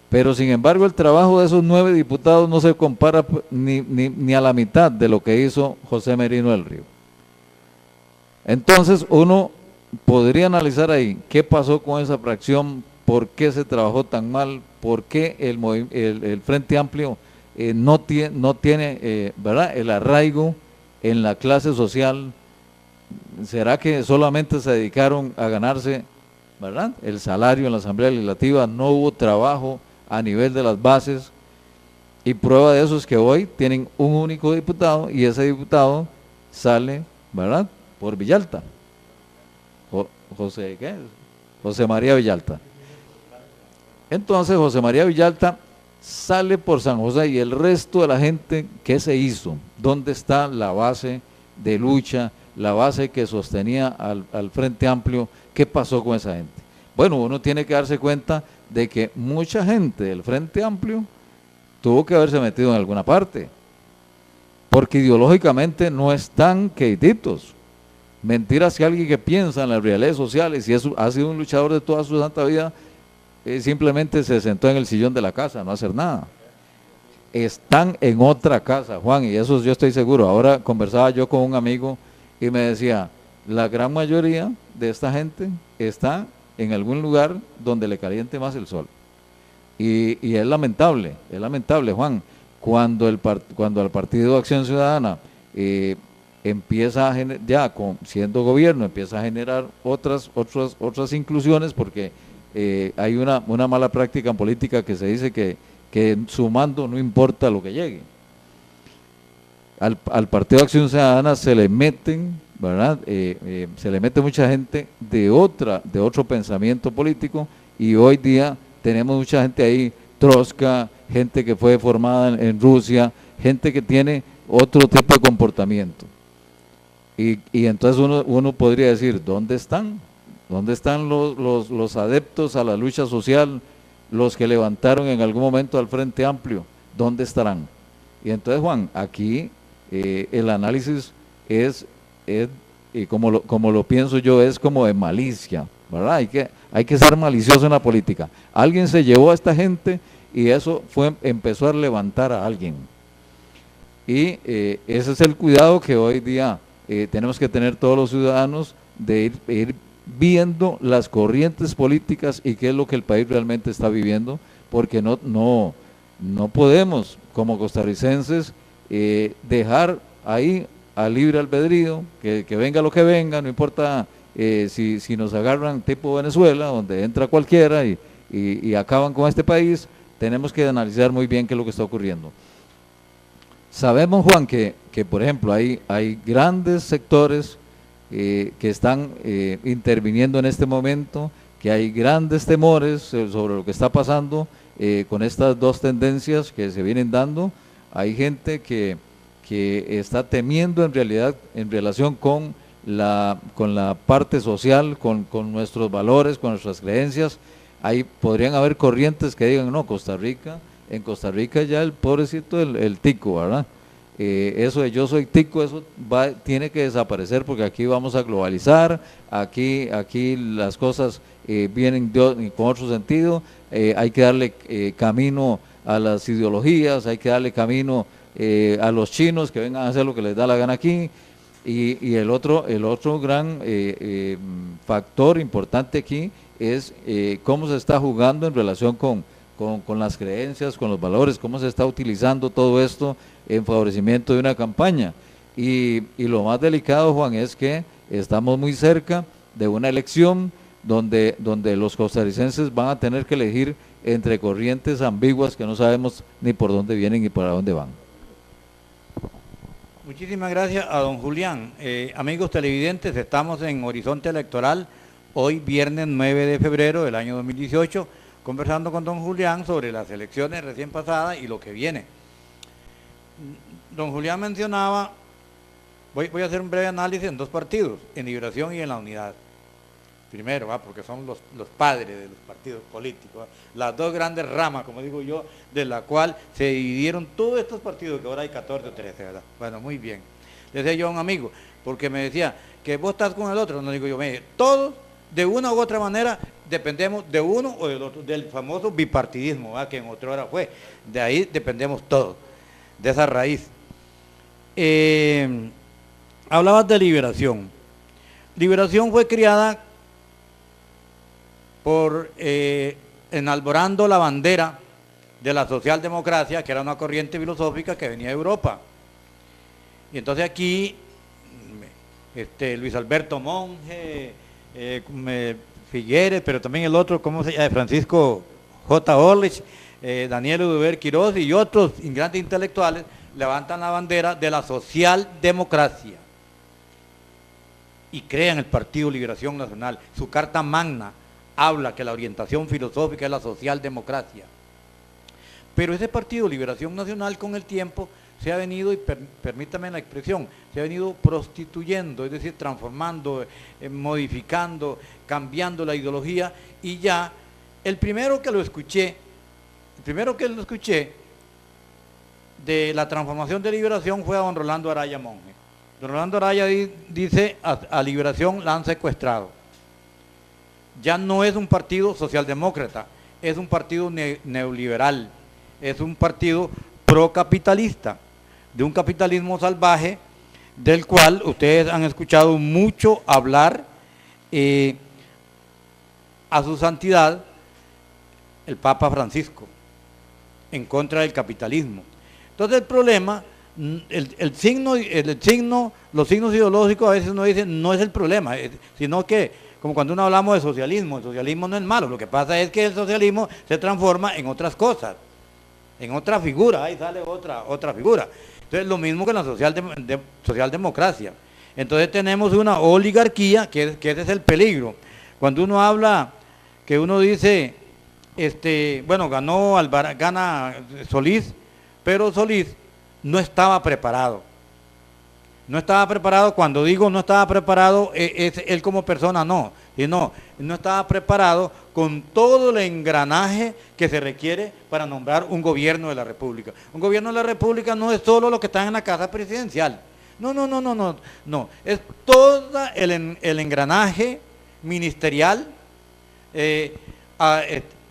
Pero sin embargo el trabajo de esos 9 diputados no se compara ni a la mitad de lo que hizo José Merino del Río. Entonces uno podría analizar ahí qué pasó con esa fracción, por qué se trabajó tan mal, por qué el Frente Amplio no tiene ¿verdad?, el arraigo en la clase social. ¿Será que solamente se dedicaron a ganarse, ¿verdad?, el salario en la Asamblea Legislativa? No hubo trabajo a nivel de las bases, y prueba de eso es que hoy tienen un único diputado, y ese diputado sale, ¿verdad?, por Villalta. José María Villalta. Entonces José María Villalta sale por San José, y el resto de la gente, ¿qué se hizo? ¿Dónde está la base de lucha, la base que sostenía al Frente Amplio? ¿Qué pasó con esa gente? Bueno, uno tiene que darse cuenta de que mucha gente del Frente Amplio tuvo que haberse metido en alguna parte, porque ideológicamente no están queditos. Mentiras que alguien que piensa en las realidades sociales y ha sido un luchador de toda su santa vida, simplemente se sentó en el sillón de la casa a no hacer nada. Están en otra casa, Juan, y eso yo estoy seguro. Ahora conversaba yo con un amigo y me decía, la gran mayoría de esta gente está en algún lugar donde le caliente más el sol. Y es lamentable, Juan, cuando el Partido de Acción Ciudadana empieza a ya siendo gobierno, empieza a generar otras inclusiones, porque hay una mala práctica en política que se dice que sumando no importa lo que llegue. Al Partido de Acción Ciudadana se le meten, ¿verdad? Se le mete mucha gente de otro pensamiento político, y hoy día tenemos mucha gente ahí, Trotsky, gente que fue formada en Rusia, gente que tiene otro tipo de comportamiento. Y entonces uno podría decir, ¿dónde están? ¿Dónde están los adeptos a la lucha social, los que levantaron en algún momento al Frente Amplio? ¿Dónde estarán? Y entonces, Juan, aquí el análisis es como lo pienso yo, es como de malicia, ¿verdad? Hay que ser malicioso en la política. Alguien se llevó a esta gente y eso empezó a levantar a alguien. Y ese es el cuidado que hoy día tenemos que tener todos los ciudadanos, de ir viendo las corrientes políticas y qué es lo que el país realmente está viviendo, porque no podemos, como costarricenses, dejar ahí a libre albedrío, que venga lo que venga, no importa si nos agarran tipo Venezuela, donde entra cualquiera y acaban con este país. Tenemos que analizar muy bien qué es lo que está ocurriendo. Sabemos, Juan, que por ejemplo hay grandes sectores que están interviniendo en este momento, que hay grandes temores sobre lo que está pasando con estas dos tendencias que se vienen dando. Hay gente que está temiendo en realidad en relación con la parte social, con nuestros valores, con nuestras creencias. Podrían haber corrientes que digan, no, en Costa Rica ya el pobrecito, el tico, ¿verdad? Eso de yo soy tico, eso tiene que desaparecer, porque aquí vamos a globalizar, aquí las cosas vienen con otro sentido, hay que darle camino a las ideologías, hay que darle camino a los chinos que vengan a hacer lo que les da la gana aquí. Y el otro gran factor importante aquí es cómo se está jugando en relación con las creencias, con los valores, cómo se está utilizando todo esto en favorecimiento de una campaña. Y lo más delicado, Juan, es que estamos muy cerca de una elección donde los costarricenses van a tener que elegir entre corrientes ambiguas que no sabemos ni por dónde vienen ni para dónde van.
Muchísimas gracias a don Julián. Amigos televidentes, estamos en Horizonte Electoral, hoy viernes 9 de febrero del año 2018, conversando con don Julián sobre las elecciones recién pasadas y lo que viene. Don Julián mencionaba, voy a hacer un breve análisis en dos partidos, en Liberación y en la Unidad. Primero, porque son los padres de los partidos políticos, las dos grandes ramas, como digo yo, de la cual se dividieron todos estos partidos, que ahora hay 14 o 13, ¿verdad? Bueno, muy bien. Le decía yo a un amigo, porque me decía, que vos estás con el otro, no digo yo, todos, de una u otra manera, dependemos de uno o del otro, del famoso bipartidismo, ¿verdad? Que en otra hora fue, de ahí dependemos todos, de esa raíz. Hablabas de Liberación. Liberación fue criada por enalborando la bandera de la socialdemocracia, que era una corriente filosófica que venía de Europa. Y entonces aquí Luis Alberto Monge, Figueres, pero también el otro, ¿cómo se llama? Francisco J. Orlich, Daniel Uduber Quiroz y otros grandes intelectuales levantan la bandera de la socialdemocracia y crean el Partido Liberación Nacional. Su carta magna habla que la orientación filosófica es la socialdemocracia. Pero ese Partido Liberación Nacional con el tiempo se ha venido, y permítame la expresión, se ha venido prostituyendo, es decir, transformando, modificando, cambiando la ideología, y ya el primero que lo escuché de la transformación de Liberación fue a don Rolando Araya Monge. Don Rolando Araya dice, a Liberación la han secuestrado. Ya no es un partido socialdemócrata, es un partido neoliberal, es un partido procapitalista, de un capitalismo salvaje, del cual ustedes han escuchado mucho hablar a su santidad, el Papa Francisco, en contra del capitalismo. Entonces el problema, los signos ideológicos a veces uno dice no es el problema, sino que como cuando uno hablamos de socialismo, el socialismo no es malo, lo que pasa es que el socialismo se transforma en otras cosas, en otra figura, ahí sale otra figura. Entonces lo mismo que la socialdemocracia. Entonces tenemos una oligarquía, que ese es el peligro. Cuando uno habla, que uno dice, bueno, gana Solís, pero Solís no estaba preparado. No estaba preparado, cuando digo no estaba preparado, es él como persona no, y no estaba preparado con todo el engranaje que se requiere para nombrar un gobierno de la República. Un gobierno de la República no es solo los que están en la casa presidencial, no, es todo el engranaje ministerial,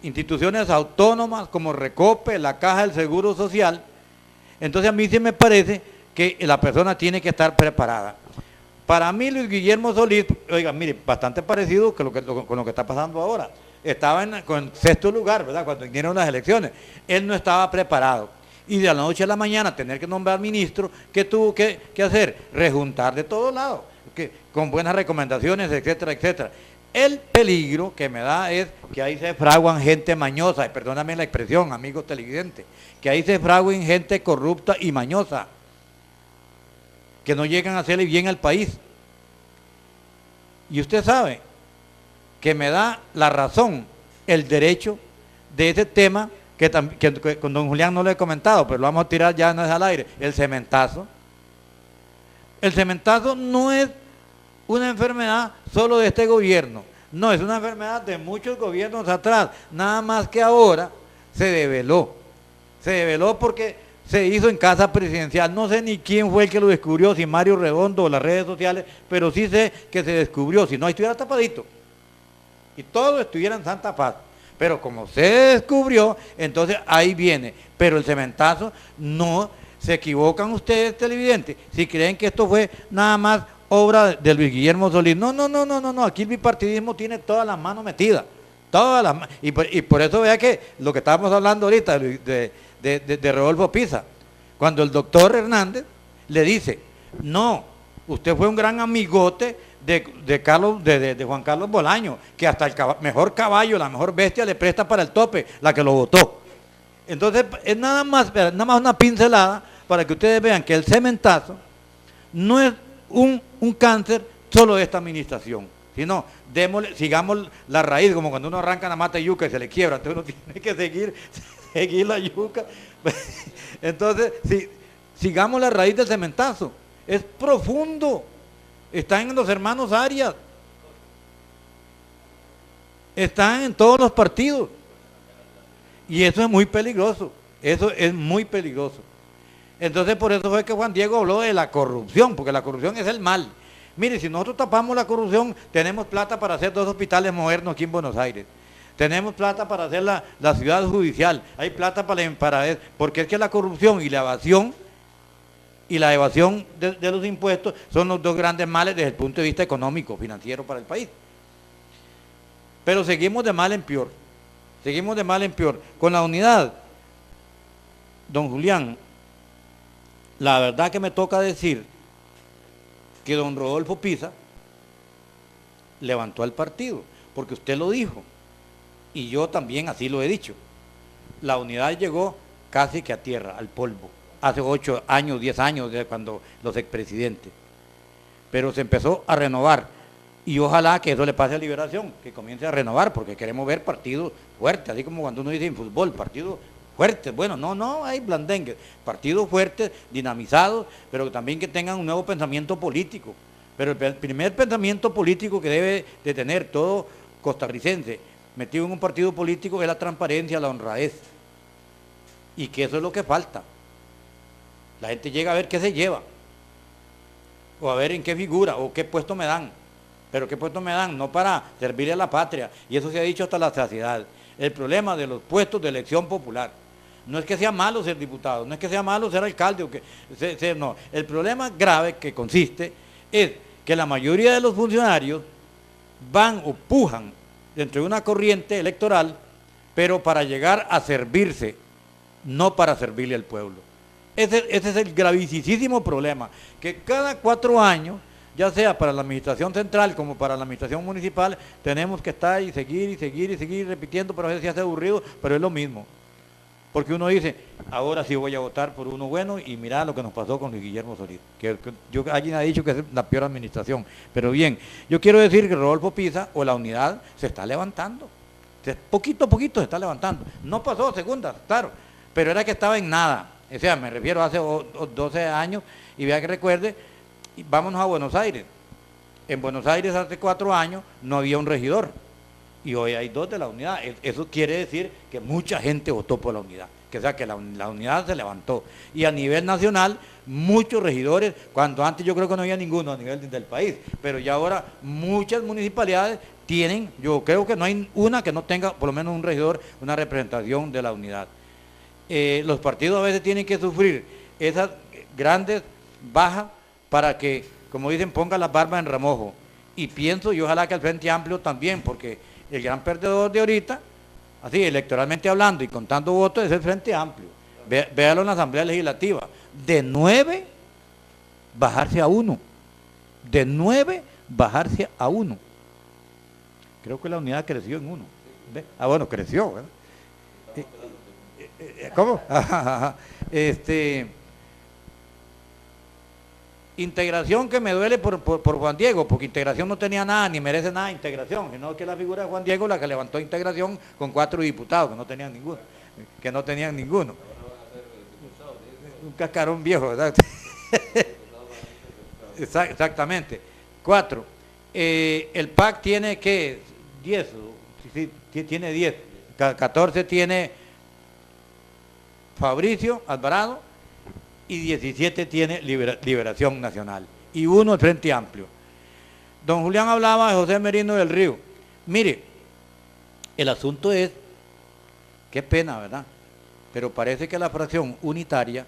instituciones autónomas como Recope, la Caja del Seguro Social. Entonces a mí sí me parece que la persona tiene que estar preparada. Para mí Luis Guillermo Solís, oiga, mire, bastante parecido con lo que está pasando ahora. Estaba con sexto lugar, ¿verdad?, cuando vinieron las elecciones. Él no estaba preparado. Y de la noche a la mañana tener que nombrar ministro, ¿qué tuvo que hacer? Rejuntar de todos lados, con buenas recomendaciones, etcétera, etcétera. El peligro que me da es que ahí se fraguan gente mañosa, y perdóname la expresión, amigos televidentes, que ahí se fraguen gente corrupta y mañosa, que no llegan a hacerle bien al país. Y usted sabe que me da la razón, el derecho de ese tema que con don Julián no lo he comentado, pero lo vamos a tirar ya no es al aire, el cementazo. El cementazo no es una enfermedad solo de este gobierno, no, es una enfermedad de muchos gobiernos atrás, nada más que ahora se develó porque se hizo en casa presidencial. No sé ni quién fue el que lo descubrió, si Mario Redondo o las redes sociales, pero sí sé que se descubrió, si no estuviera tapadito y todo estuviera en santa paz. Pero como se descubrió, entonces ahí viene. Pero el cementazo, no se equivocan ustedes televidentes si creen que esto fue nada más obra de Luis Guillermo Solís. No, aquí el bipartidismo tiene todas las manos metidas, y por eso vea que lo que estábamos hablando ahorita de Rodolfo Pisa, cuando el doctor Hernández le dice, no, usted fue un gran amigote de Juan Carlos Bolaño, que hasta el mejor caballo, la mejor bestia le presta para el tope, la que lo votó. Entonces es nada más una pincelada para que ustedes vean que el cementazo no es un cáncer solo de esta administración, sino sigamos la raíz, como cuando uno arranca la mata de yuca y se le quiebra, entonces uno tiene que seguir la yuca. Entonces, sigamos la raíz del cementazo, es profundo, están en los hermanos Arias, están en todos los partidos, y eso es muy peligroso, Entonces por eso fue que Juan Diego habló de la corrupción, porque la corrupción es el mal. Mire, si nosotros tapamos la corrupción, tenemos plata para hacer 2 hospitales modernos aquí en Buenos Aires. Tenemos plata para hacer la ciudad judicial. Hay plata porque es que la corrupción y la evasión de los impuestos son los 2 grandes males desde el punto de vista económico, financiero para el país. Pero seguimos de mal en peor. Con la unidad, don Julián, la verdad que me toca decir que don Rodolfo Pisa levantó al partido, porque usted lo dijo, y yo también así lo he dicho. La unidad llegó casi que a tierra, al polvo, hace 8 años, 10 años, de cuando los expresidentes. Pero se empezó a renovar, y ojalá que eso le pase a Liberación, que comience a renovar, porque queremos ver partidos fuertes, así como cuando uno dice en fútbol, partidos fuertes. Bueno, no hay blandengues, partidos fuertes, dinamizados, pero también que tengan un nuevo pensamiento político. Pero el primer pensamiento político que debe de tener todo costarricense metido en un partido político es la transparencia, la honradez, y que eso es lo que falta. La gente llega a ver qué se lleva, o a ver en qué figura, o qué puesto me dan, pero qué puesto me dan, no para servirle a la patria, y eso se ha dicho hasta la saciedad. El problema de los puestos de elección popular no es que sea malo ser diputado, no es que sea malo ser alcalde, no. El problema grave que consiste es que la mayoría de los funcionarios van o pujan dentro de una corriente electoral, pero para llegar a servirse, no para servirle al pueblo. Ese es el gravísimo problema, que cada 4 años, ya sea para la administración central como para la administración municipal, tenemos que estar y seguir repitiendo, pero a veces se hace aburrido, pero es lo mismo. Porque uno dice, ahora sí voy a votar por uno bueno y mirá lo que nos pasó con Luis Guillermo Solís. Alguien ha dicho que es la peor administración. Pero bien, yo quiero decir que Rodolfo Pisa o la unidad se está levantando. Poquito a poquito se está levantando. No pasó segunda, claro, pero era que estaba en nada. O sea, me refiero a hace 12 años y vea que recuerde, vámonos a Buenos Aires. En Buenos Aires hace 4 años no había un regidor. Y hoy hay 2 de la unidad. Eso quiere decir que mucha gente votó por la unidad, que o sea que la unidad se levantó. Y a nivel nacional, muchos regidores, cuando antes yo creo que no había ninguno a nivel del país, pero ya ahora muchas municipalidades tienen, yo creo que no hay una que no tenga por lo menos un regidor, una representación de la unidad. Los partidos a veces tienen que sufrir esas grandes bajas para que, como dicen, pongan las barbas en remojo. Y pienso, y ojalá que el Frente Amplio también, porque el gran perdedor de ahorita, así electoralmente hablando y contando votos, es el Frente Amplio. Véalo en la Asamblea Legislativa. De 9, bajarse a 1. De 9, bajarse a 1. Creo que la unidad creció en 1. Bueno, creció, ¿verdad? ¿Cómo? Integración que me duele por Juan Diego, porque Integración no tenía nada, ni merece nada de Integración, sino que la figura de Juan Diego la que levantó Integración con 4 diputados, que no tenían ninguno. Un cascarón viejo, ¿verdad? Exactamente. 4. El PAC tiene, ¿qué? 10, sí, tiene 10. 14 tiene Fabricio Alvarado, y 17 tiene Liberación Nacional, y 1 el Frente Amplio. Don Julián hablaba de José Merino del Río. Mire, el asunto es, qué pena, ¿verdad? Pero parece que la fracción unitaria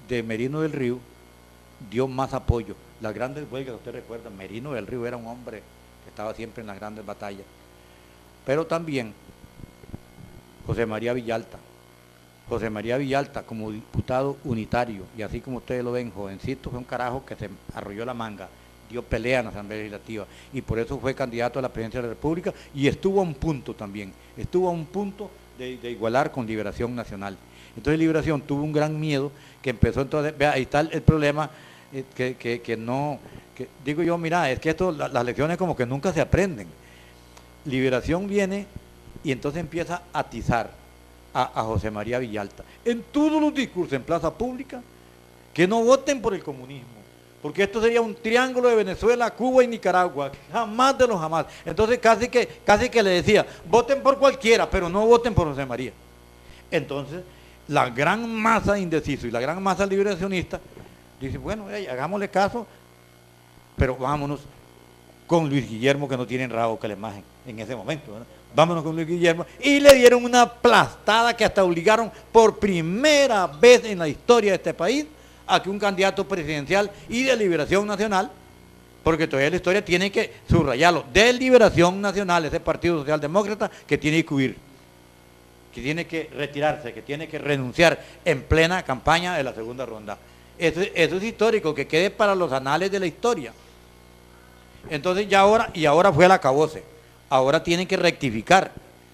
de Merino del Río dio más apoyo. Las grandes huelgas, usted recuerda, Merino del Río era un hombre que estaba siempre en las grandes batallas. Pero también José María Villalta, como diputado unitario, y así como ustedes lo ven, jovencito, fue un carajo que se arrolló la manga, dio pelea en la Asamblea Legislativa, y por eso fue candidato a la presidencia de la República, y estuvo a un punto también, de igualar con Liberación Nacional. Entonces Liberación tuvo un gran miedo, que empezó entonces, vea, ahí está el problema, digo yo, mira, es que las lecciones como que nunca se aprenden. Liberación viene, y entonces empieza a atizar a José María Villalta en todos los discursos en plaza pública, que no voten por el comunismo, porque esto sería un triángulo de Venezuela, Cuba y Nicaragua, jamás de los jamás. Entonces casi que le decía, voten por cualquiera, pero no voten por José María. Entonces la gran masa indeciso y la gran masa liberacionista dice, bueno, hagámosle caso, pero vámonos con Luis Guillermo, que no tienen rabo que le majen en ese momento, ¿verdad? Vámonos con Luis Guillermo, y le dieron una aplastada que hasta obligaron por primera vez en la historia de este país a que un candidato presidencial y de Liberación Nacional, porque todavía la historia tiene que subrayarlo, de Liberación Nacional, ese Partido Socialdemócrata que tiene que huir, que tiene que retirarse, que tiene que renunciar en plena campaña de la segunda ronda. Eso es histórico, que quede para los anales de la historia. Entonces ahora fue al acabose. Ahora tienen que rectificar.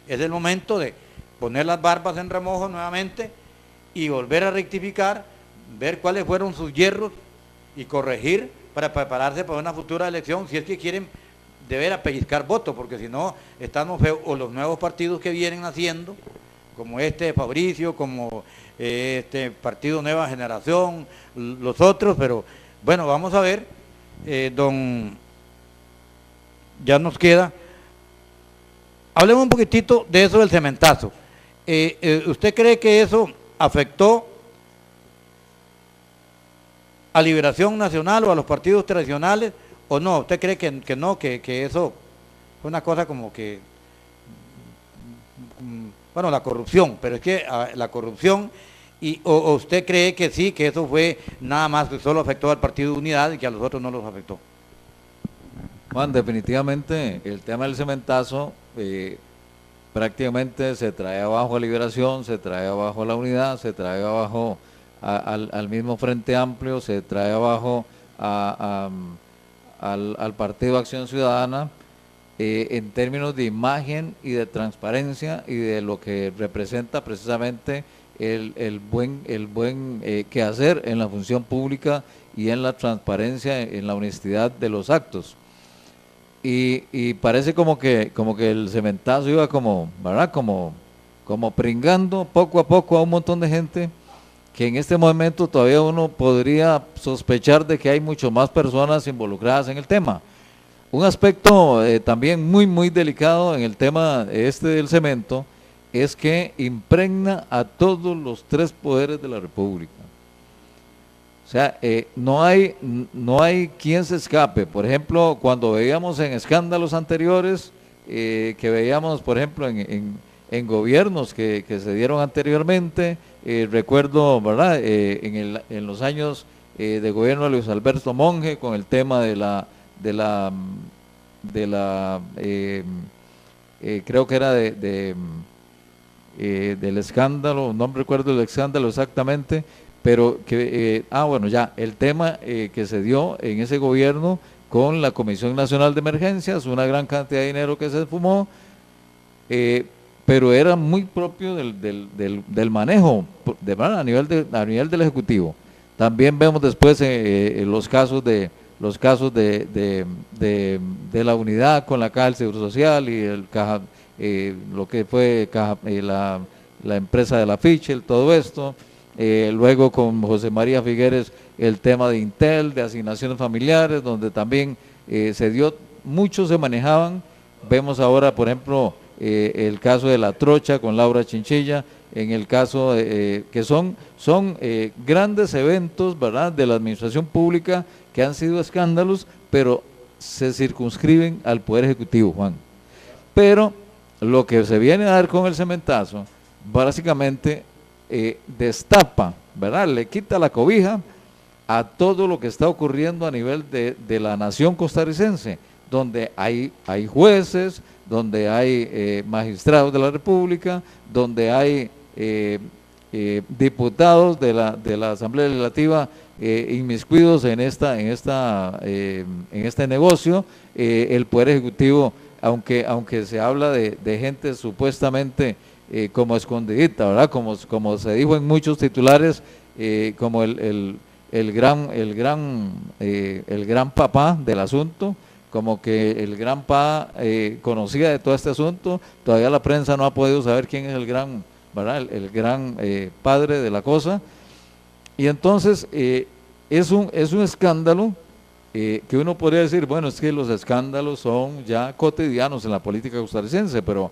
Es el momento de poner las barbas en remojo nuevamente y volver a rectificar, ver cuáles fueron sus hierros y corregir para prepararse para una futura elección, si es que quieren de veras pellizcar votos, porque si no, estamos feos, o los nuevos partidos que vienen haciendo, como este de Fabricio, como este Partido Nueva Generación, los otros, pero bueno, vamos a ver, ya nos queda. Hablemos un poquitito de eso del cementazo. ¿Usted cree que eso afectó a Liberación Nacional o a los partidos tradicionales o no? ¿Usted cree que no, que eso fue una cosa como que, bueno, la corrupción, pero es que la corrupción, o usted cree que sí, que eso fue nada más que solo afectó al Partido de Unidad y que a los otros no los afectó?
Juan, definitivamente el tema del cementazo prácticamente se trae abajo a Liberación, se trae abajo a la Unidad, se trae abajo al mismo Frente Amplio, se trae abajo al Partido Acción Ciudadana, en términos de imagen y de transparencia y de lo que representa precisamente el buen quehacer en la función pública y en la transparencia, en la honestidad de los actos. Y parece como que el cementazo iba ¿verdad? Como pringando poco a poco a un montón de gente, que en este momento todavía uno podría sospechar de que hay mucho más personas involucradas en el tema. Un aspecto también muy delicado en el tema del cemento es que impregna a todos los tres poderes de la República. O sea, no hay quien se escape. Por ejemplo, cuando veíamos en escándalos anteriores, que veíamos, por ejemplo, en gobiernos que se dieron anteriormente, recuerdo, ¿verdad?, en los años de gobierno de Luis Alberto Monge, con el tema creo que era del escándalo, no me recuerdo el escándalo exactamente, pero el tema que se dio en ese gobierno con la Comisión Nacional de Emergencias, una gran cantidad de dinero que se esfumó, pero era muy propio del manejo a nivel del Ejecutivo. También vemos después los casos de la unidad con la Caja del Seguro Social y lo que fue la empresa de la Fichel, todo esto. Luego con José María Figueres el tema de Intel, de asignaciones familiares, donde también muchos se manejaban. Vemos ahora, por ejemplo, el caso de la trocha con Laura Chinchilla, en el caso que son grandes eventos, ¿verdad?, de la administración pública que han sido escándalos, pero se circunscriben al Poder Ejecutivo, Juan. Pero lo que se viene a dar con el cementazo, básicamente destapa, ¿verdad?, le quita la cobija a todo lo que está ocurriendo a nivel de la nación costarricense, donde hay jueces, donde hay magistrados de la República, donde hay diputados de la Asamblea Legislativa inmiscuidos en este negocio. El Poder Ejecutivo, aunque se habla de gente supuestamente como escondidita, ¿verdad?, como se dijo en muchos titulares, como el gran papá del asunto, como que el gran pa conocía de todo este asunto. Todavía la prensa no ha podido saber quién es el gran, ¿verdad?, el gran padre de la cosa. Y entonces es un escándalo que uno podría decir, bueno, es que los escándalos son ya cotidianos en la política costarricense, pero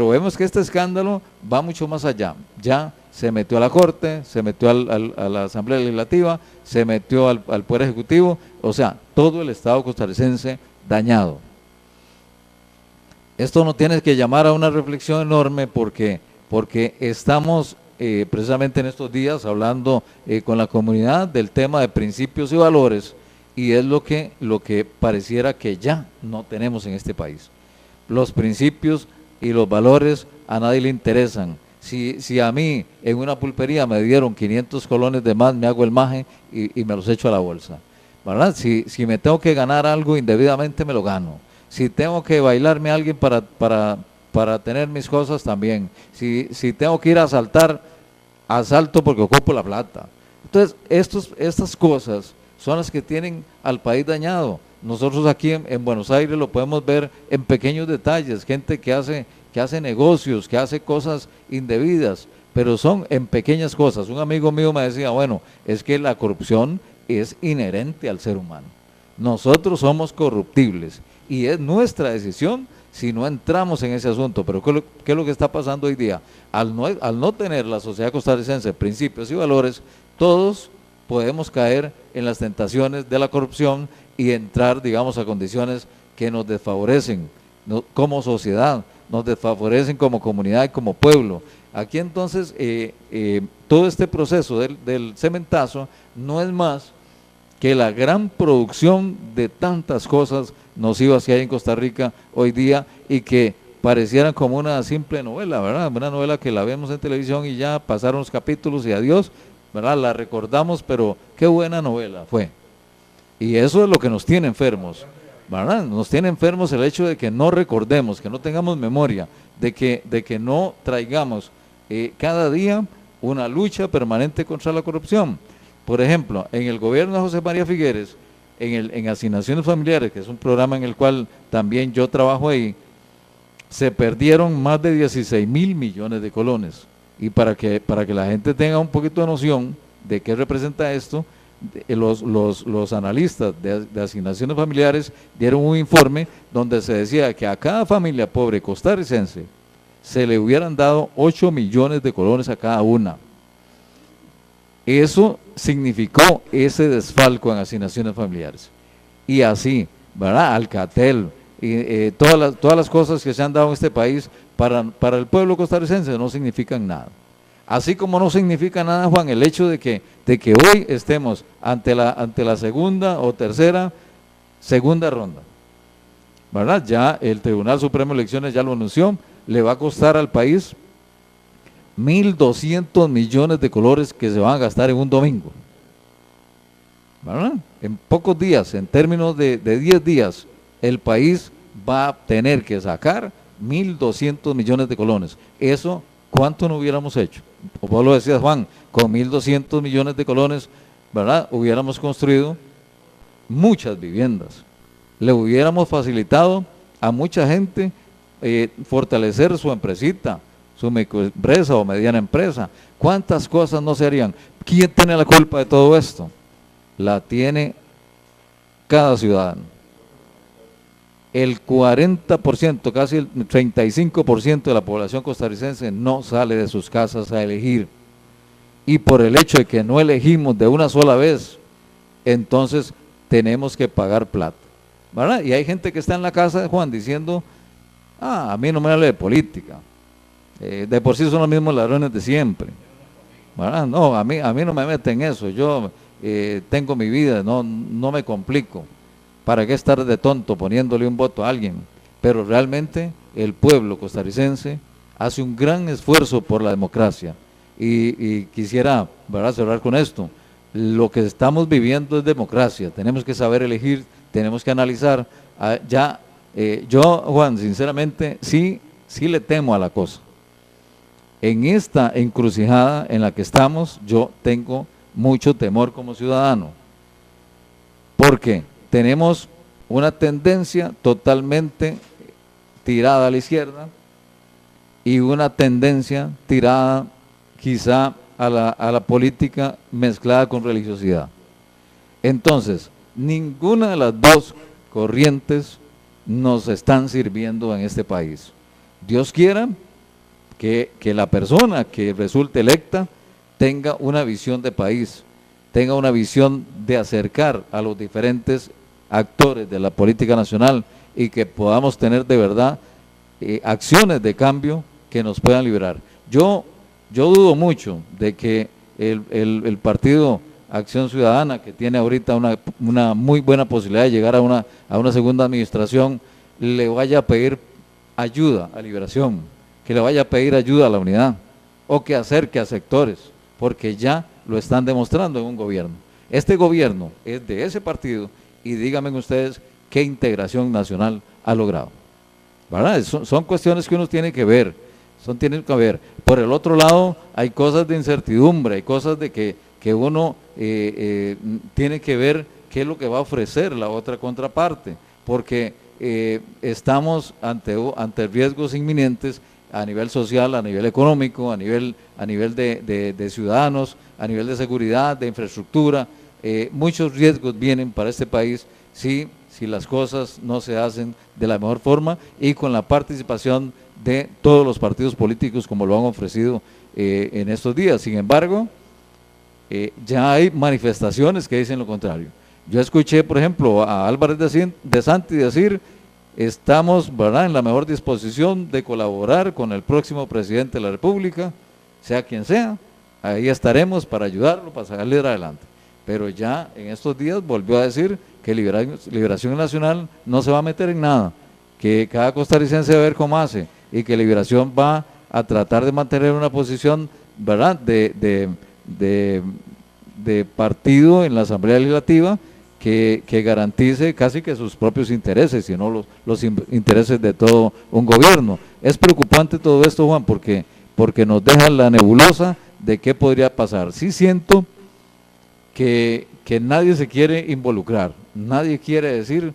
vemos que este escándalo va mucho más allá. Ya se metió a la Corte, se metió a la Asamblea Legislativa, se metió al Poder Ejecutivo, o sea, todo el Estado costarricense dañado. Esto nos tiene que llamar a una reflexión enorme porque estamos precisamente en estos días hablando con la comunidad del tema de principios y valores, y es lo que pareciera que ya no tenemos en este país. Los principios y los valores a nadie le interesan. Si a mí en una pulpería me dieron 500 colones de más, me hago el maje y me los echo a la bolsa, ¿verdad? Si me tengo que ganar algo indebidamente, me lo gano. Si tengo que bailarme a alguien para tener mis cosas, también. Si tengo que ir a asaltar, asalto porque ocupo la plata. Entonces, estas cosas son las que tienen al país dañado. Nosotros aquí en Buenos Aires lo podemos ver en pequeños detalles, gente que hace negocios, que hace cosas indebidas, pero son en pequeñas cosas. Un amigo mío me decía, bueno, es que la corrupción es inherente al ser humano. Nosotros somos corruptibles y es nuestra decisión si no entramos en ese asunto. Pero ¿qué es lo que está pasando hoy día? Al no tener la sociedad costarricense principios y valores, todos podemos caer en las tentaciones de la corrupción y entrar, digamos, a condiciones que nos desfavorecen como sociedad, nos desfavorecen como comunidad y como pueblo. Aquí entonces todo este proceso del cementazo no es más que la gran producción de tantas cosas nocivas que hay en Costa Rica hoy día y que parecieran como una simple novela, ¿verdad? Una novela que la vemos en televisión y ya pasaron los capítulos y adiós, ¿verdad? La recordamos, pero qué buena novela fue. Y eso es lo que nos tiene enfermos. ¿verdad? Nos tiene enfermos el hecho de que no recordemos, que no tengamos memoria, de que no traigamos cada día una lucha permanente contra la corrupción. Por ejemplo, en el gobierno de José María Figueres, en Asignaciones Familiares, que es un programa en el cual también yo trabajo ahí, se perdieron más de 16.000 millones de colones. Y para que la gente tenga un poquito de noción de qué representa esto, los analistas de asignaciones familiares dieron un informe donde se decía que a cada familia pobre costarricense se le hubieran dado 8 millones de colones a cada una. Eso significó ese desfalco en asignaciones familiares. Y así, ¿verdad? Alcatel, y todas las cosas que se han dado en este país para el pueblo costarricense no significan nada. Así como no significa nada, Juan, el hecho de que hoy estemos ante la segunda o segunda ronda, ¿verdad? Ya el Tribunal Supremo de Elecciones ya lo anunció, le va a costar al país 1.200 millones de colones que se van a gastar en un domingo, ¿verdad? En pocos días, en términos de 10 días, el país va a tener que sacar 1.200 millones de colones. Eso, ¿cuánto no hubiéramos hecho? O vos lo decías, Juan, con 1.200 millones de colones, ¿verdad? Hubiéramos construido muchas viviendas. Le hubiéramos facilitado a mucha gente fortalecer su empresita, su microempresa o mediana empresa. ¿Cuántas cosas no se harían? ¿Quién tiene la culpa de todo esto? La tiene cada ciudadano. El 40%, casi el 35% de la población costarricense no sale de sus casas a elegir. Y por el hecho de que no elegimos de una sola vez, entonces tenemos que pagar plata, ¿verdad? Y hay gente que está en la casa de Juan diciendo, a mí no me hable de política, de por sí son los mismos ladrones de siempre, ¿verdad? No, a mí no me meten en eso, yo tengo mi vida, no me complico. ¿Para qué estar de tonto poniéndole un voto a alguien? Pero realmente el pueblo costarricense hace un gran esfuerzo por la democracia. Y quisiera, ¿verdad?, cerrar con esto. Lo que estamos viviendo es democracia. Tenemos que saber elegir, tenemos que analizar. Yo, Juan, sinceramente, sí le temo a la cosa. En esta encrucijada en la que estamos, yo tengo mucho temor como ciudadano. ¿Por qué? Tenemos una tendencia totalmente tirada a la izquierda y una tendencia tirada quizá a la política mezclada con religiosidad. Entonces, ninguna de las dos corrientes nos están sirviendo en este país. Dios quiera que la persona que resulte electa tenga una visión de país, tenga una visión de acercar a los diferentes actores de la política nacional y que podamos tener de verdad acciones de cambio que nos puedan liberar. Yo dudo mucho de que el partido Acción Ciudadana, que tiene ahorita una muy buena posibilidad de llegar a una segunda administración, le vaya a pedir ayuda a Liberación, que le vaya a pedir ayuda a la unidad, o que acerque a sectores, porque ya lo están demostrando en un gobierno. Este gobierno es de ese partido y díganme ustedes qué integración nacional ha logrado, ¿verdad? Son cuestiones que uno tiene que ver, Por el otro lado, hay cosas de incertidumbre, hay cosas de que uno tiene que ver qué es lo que va a ofrecer la otra contraparte, porque estamos ante riesgos inminentes a nivel social, a nivel económico, a nivel de ciudadanos, a nivel de seguridad, de infraestructura. Muchos riesgos vienen para este país si las cosas no se hacen de la mejor forma y con la participación de todos los partidos políticos como lo han ofrecido en estos días. Sin embargo, ya hay manifestaciones que dicen lo contrario. Yo escuché, por ejemplo, a Álvarez de Santi decir: estamos, ¿verdad?, en la mejor disposición de colaborar con el próximo presidente de la República, sea quien sea, ahí estaremos para ayudarlo, para sacarle adelante. Pero ya en estos días volvió a decir que Liberación Nacional no se va a meter en nada, que cada costarricense va a ver cómo hace y que Liberación va a tratar de mantener una posición, ¿verdad?, de partido en la Asamblea Legislativa que garantice casi que sus propios intereses, sino los intereses de todo un gobierno. Es preocupante todo esto, Juan, porque nos deja la nebulosa de qué podría pasar. Sí siento que nadie se quiere involucrar, nadie quiere decir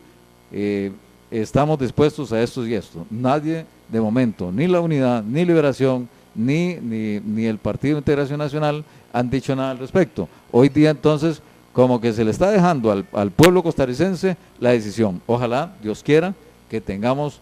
estamos dispuestos a esto y esto. Nadie de momento, ni la Unidad, ni Liberación, ni el Partido de Integración Nacional han dicho nada al respecto. Hoy día entonces como que se le está dejando al pueblo costarricense la decisión. Ojalá, Dios quiera, que tengamos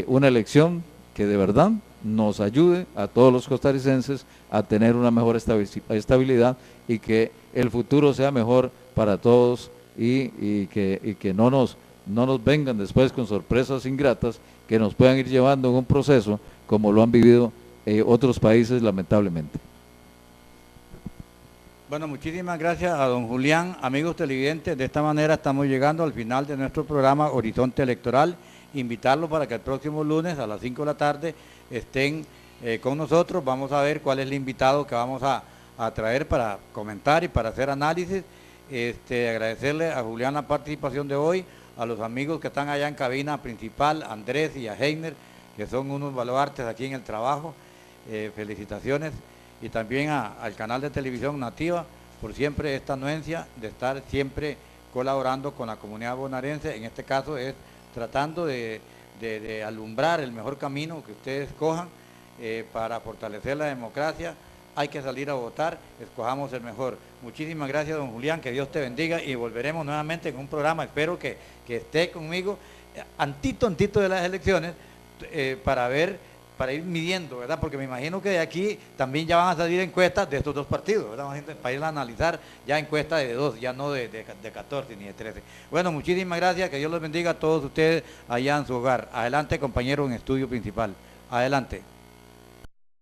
una elección que de verdad nos ayude a todos los costarricenses a tener una mejor estabilidad y que el futuro sea mejor para todos y que no nos vengan después con sorpresas ingratas que nos puedan ir llevando en un proceso como lo han vivido otros países lamentablemente.
Bueno, muchísimas gracias a don Julián. Amigos televidentes, de esta manera estamos llegando al final de nuestro programa Horizonte Electoral. Invitarlos para que el próximo lunes a las 5 de la tarde estén con nosotros. Vamos a ver cuál es el invitado que vamos a traer para comentar y para hacer análisis. Agradecerle a Julián la participación de hoy, a los amigos que están allá en cabina principal, a Andrés y a Heiner, que son unos baluartes aquí en el trabajo. Felicitaciones. Y también al canal de televisión Nativa por siempre esta anuencia de estar siempre colaborando con la comunidad bonaerense. En este caso es tratando de alumbrar el mejor camino que ustedes escojan para fortalecer la democracia. Hay que salir a votar, escojamos el mejor. Muchísimas gracias, don Julián, que Dios te bendiga y volveremos nuevamente en un programa. Espero que esté conmigo antito de las elecciones para ir midiendo, ¿verdad? Porque me imagino que de aquí también ya van a salir encuestas de estos dos partidos, ¿verdad? Para ir a analizar ya encuestas de 2, ya no de 14 ni de 13. Bueno, muchísimas gracias, que Dios los bendiga a todos ustedes allá en su hogar. Adelante, compañero en estudio principal. Adelante.